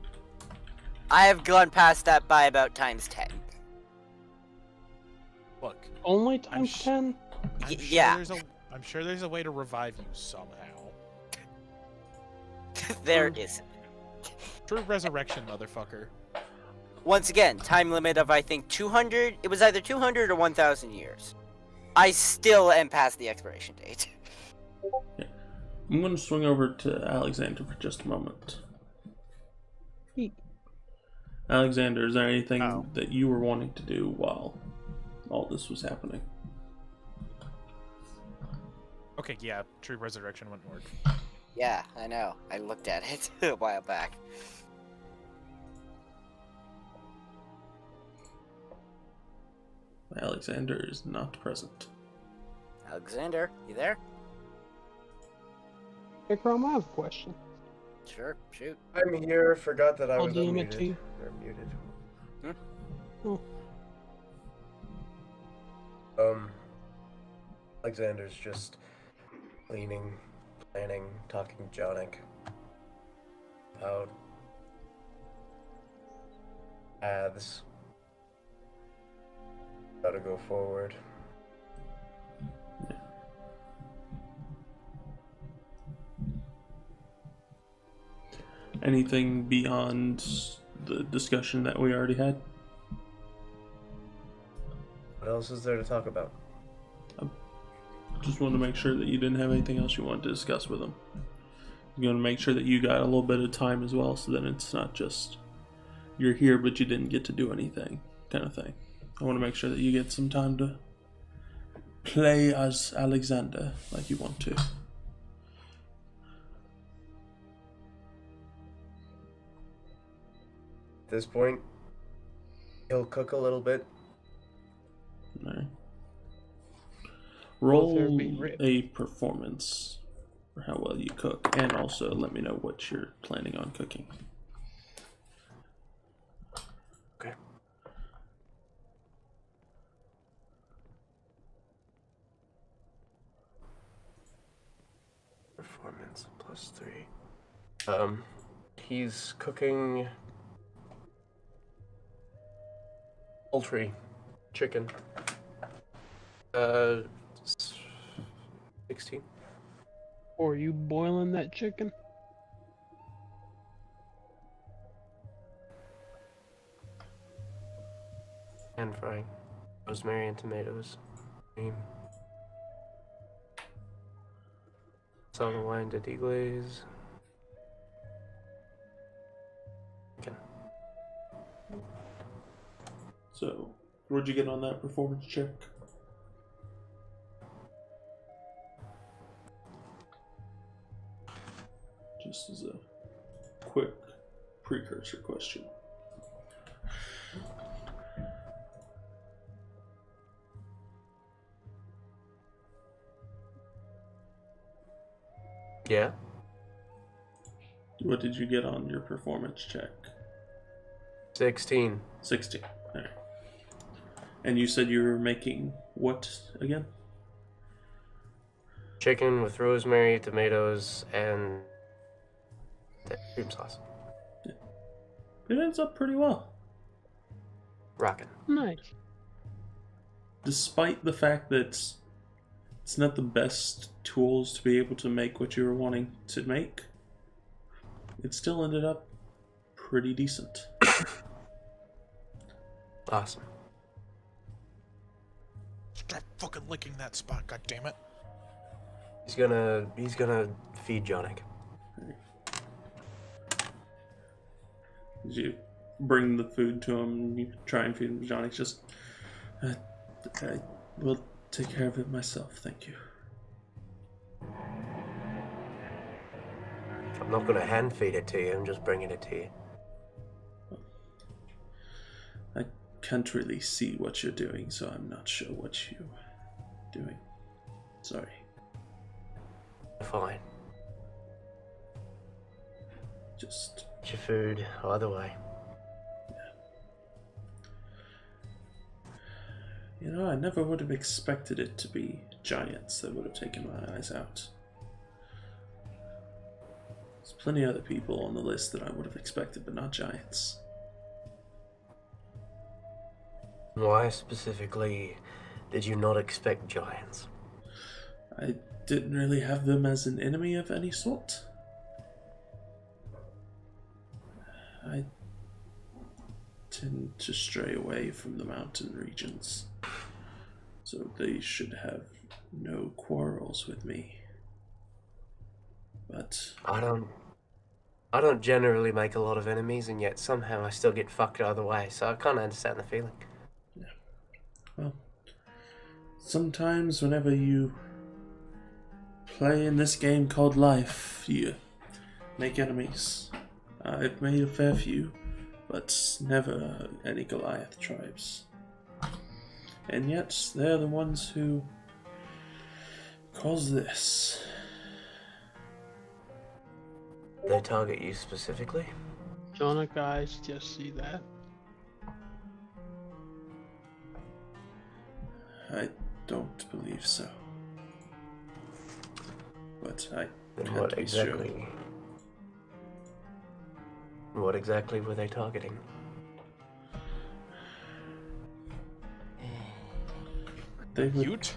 I have gone past that by about times 10. Look, Only I'm times 10? I'm sure Yeah. I'm sure there's a way to revive you somehow. There isn't. True resurrection, motherfucker. Once again, time limit of I think 200. It was either 200 or 1,000 years. I still am past the expiration date. I'm going to swing over to Alexander for just a moment. Yeet. Alexander, is there anything Oh. that you were wanting to do while all this was happening? Okay, yeah, true resurrection wouldn't work. Yeah, I know. I looked at it a while back. Alexander is not present. Alexander, you there? Hey, Chrome, I have a question. Sure, shoot. I'm here. Forgot that I I'll was DM it to unmuted. you. Or muted. Oh. Alexander's just cleaning, planning, talking to Jonic about paths. How to go forward. Anything beyond the discussion that we already had? What else is there to talk about? Just wanted to make sure that you didn't have anything else you wanted to discuss with him. I'm going to make sure that you got a little bit of time as well, so that it's not just you're here but you didn't get to do anything kind of thing. I want to make sure that you get some time to play as Alexander like you want to. At this point, he'll cook a little bit. Alright. Both are Roll being ripped. a performance for how well you cook, and also let me know what you're planning on cooking. Okay. Performance +3. He's cooking poultry, chicken. 16. Or are you boiling that chicken? Pan frying. Rosemary and tomatoes. Cream. Salt and wine to deglaze. Chicken. So, where'd you get on that performance check? Just as a quick precursor question. Yeah. What did you get on your performance check? 16. 16. Alright. And you said you were making what again? Chicken with rosemary, tomatoes, and cream sauce. It ends up pretty well. Rockin'. Nice. Despite the fact that it's not the best tools to be able to make what you were wanting to make, it still ended up pretty decent. Awesome. Stop fucking licking that spot, goddammit. He's gonna feed Jonic. As you bring the food to him, you try and feed him. Johnny's just, I will take care of it myself, thank you. I'm not gonna hand feed it to you, I'm just bringing it to you. I can't really see what you're doing, so I'm not sure what you're doing. Sorry. Fine. Just, Get your food either way. you know, I never would have expected it to be giants that would have taken my eyes out. There's plenty of other people on the list that I would have expected, but not giants. Why specifically did you not expect giants? I didn't really have them as an enemy of any sort. I tend to stray away from the mountain regions, so they should have no quarrels with me. But I don't generally make a lot of enemies, and yet somehow I still get fucked either way, so I can't understand the feeling. well, sometimes whenever you play in this game called life, you make enemies. I've made a fair few, but never any Goliath tribes. And yet, they're the ones who cause this. They target you specifically? Jonic guys just see that. I don't believe so. But I Then can't what be exactly? sure. What exactly were they targeting? They were Ute?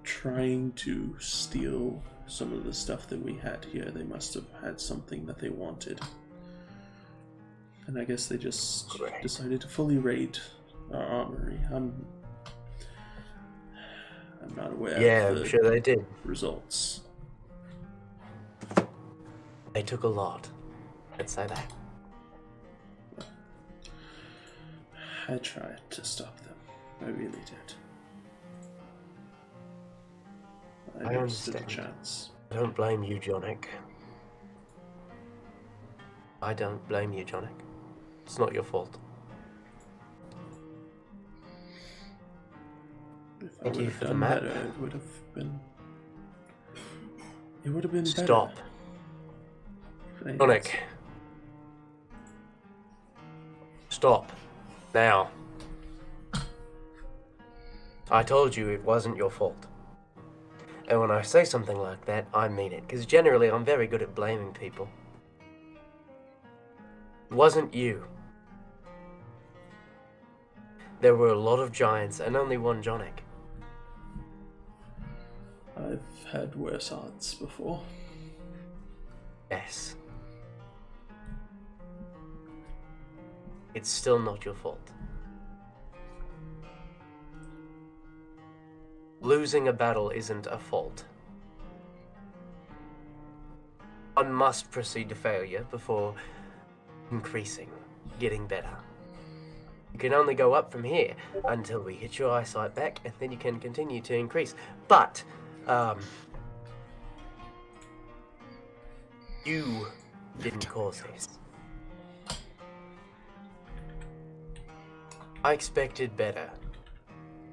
trying to steal some of the stuff that we had here. They must have had something that they wanted. And I guess they just Great. decided to fully raid our armory. I'm not aware Yeah, of I'm the sure they did. results. They took a lot. Let's say that. I tried to stop them. I really did. I never stood a understand. chance. I don't blame you, Jonic. I don't blame you, Jonic. It's not your fault. If I Thank would you have for the done map. better, it would have been. It would have been Stop. better. Jonic. Stop. Now. I told you it wasn't your fault. And when I say something like that, I mean it. Because generally I'm very good at blaming people. It wasn't you. There were a lot of giants and only one Jonic. I've had worse odds before. Yes. It's still not your fault. Losing a battle isn't a fault. One must proceed to failure before increasing, getting better. You can only go up from here until we hit your eyesight back, and then you can continue to increase. But, you didn't cause this. I expected better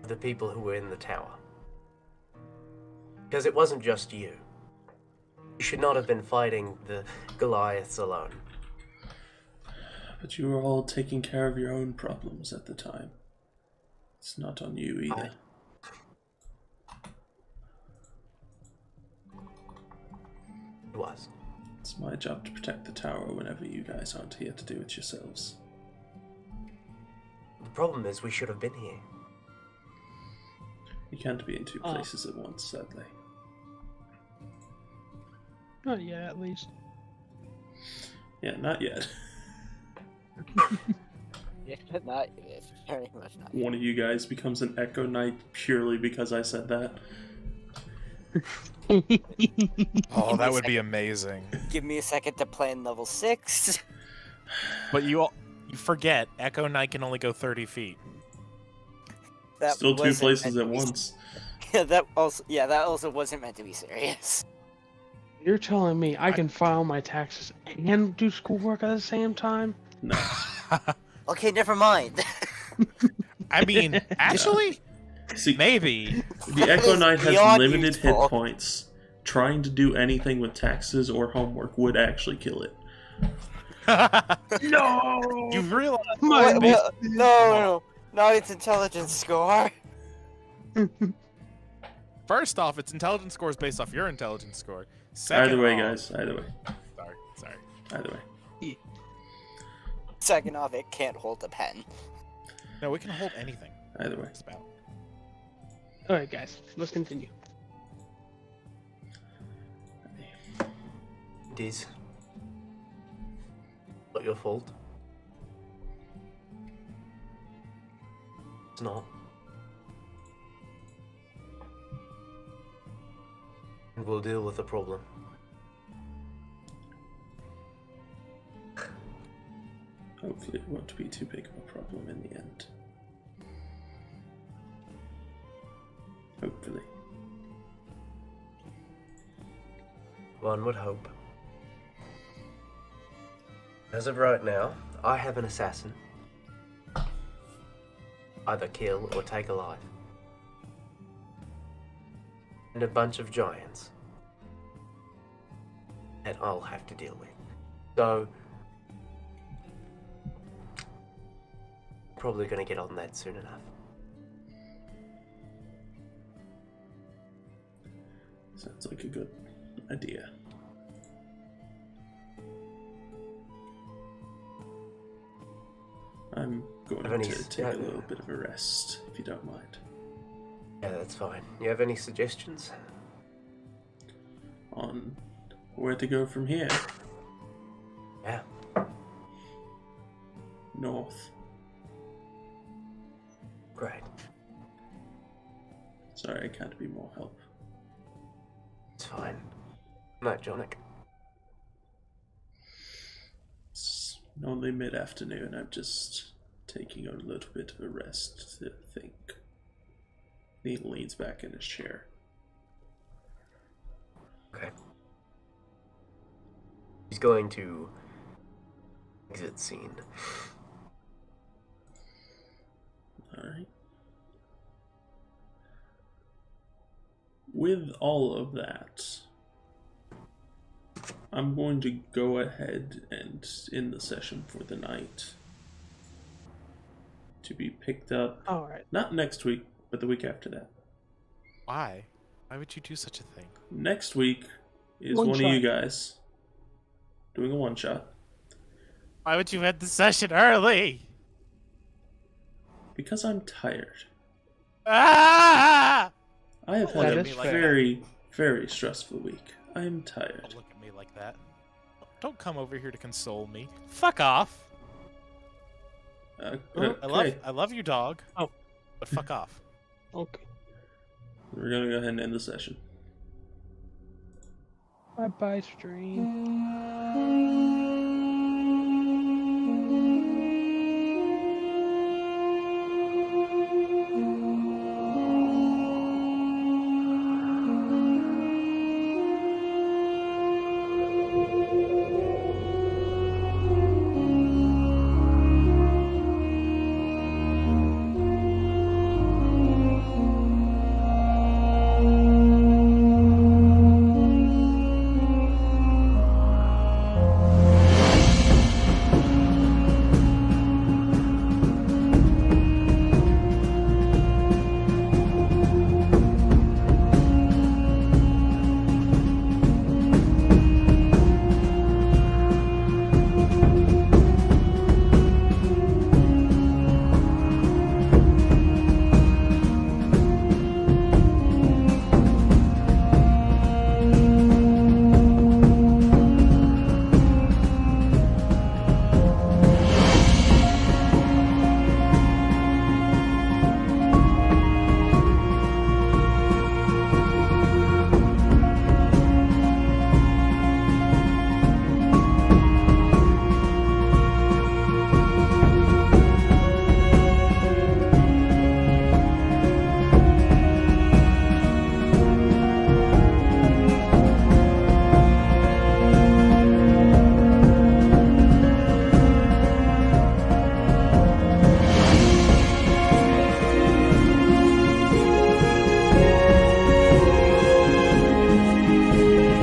of the people who were in the tower. Because it wasn't just you. You should not have been fighting the Goliaths alone. But you were all taking care of your own problems at the time. It's not on you either. It was. It's my job to protect the tower whenever you guys aren't here to do it yourselves. The problem is we should have been here. You can't be in two places at once, sadly. Not yet, at least. Yeah, not yet. Yeah, not yet. Very much not. One of you guys becomes an Echo Knight purely because I said that. Oh, that would be amazing. Give me a second to plan level 6. But you forget, Echo Knight can only go 30 feet. That Still two wasn't places meant at to be- once. that also wasn't meant to be serious. You're telling me I can file my taxes and do schoolwork at the same time? No. Okay, never mind. I mean, actually, See, maybe. the Echo Knight has Beyond limited hit useful. points. Trying to do anything with taxes or homework would actually kill it. No! You realize My No, not its intelligence score. first off, its intelligence score is based off your intelligence score. Second Either way, off- guys. Either way. Sorry. Either way. Second off, it can't hold a pen. No, we can hold anything. Either way. Just about. Alright, guys, let's continue. It is. Not your fault. It's not. And we'll deal with the problem. Hopefully it won't be too big of a problem in the end. Hopefully. One would hope. As of right now, I have an assassin. Either kill or take alive. And a bunch of giants that I'll have to deal with. So, probably gonna get on that soon enough. Sounds like a good idea. I'm going Have any- to take a little bit of a rest, if you don't mind. Yeah, that's fine. You have any suggestions? On where to go from here? Yeah. North. Great. Sorry, I can't be more help. It's fine. Night, Jonic. It's only mid-afternoon. I'm just taking a little bit of a rest to think. He leans back in his chair. Okay. He's going to exit scene. Alright. With all of that, I'm going to go ahead and end the session for the night. To be picked up, Alright. not next week, but the week after that. Why? Why would you do such a thing? Next week is One one of you shot. guys doing a one-shot. Why would you end the session early? Because I'm tired. Ah! I have That had a is fair. very, very stressful week. I'm Don't tired. look at me like that. Don't come over here to console me. Fuck off. I love you, dog. Oh. But fuck off. Okay. We're gonna go ahead and end the session. Bye bye, stream.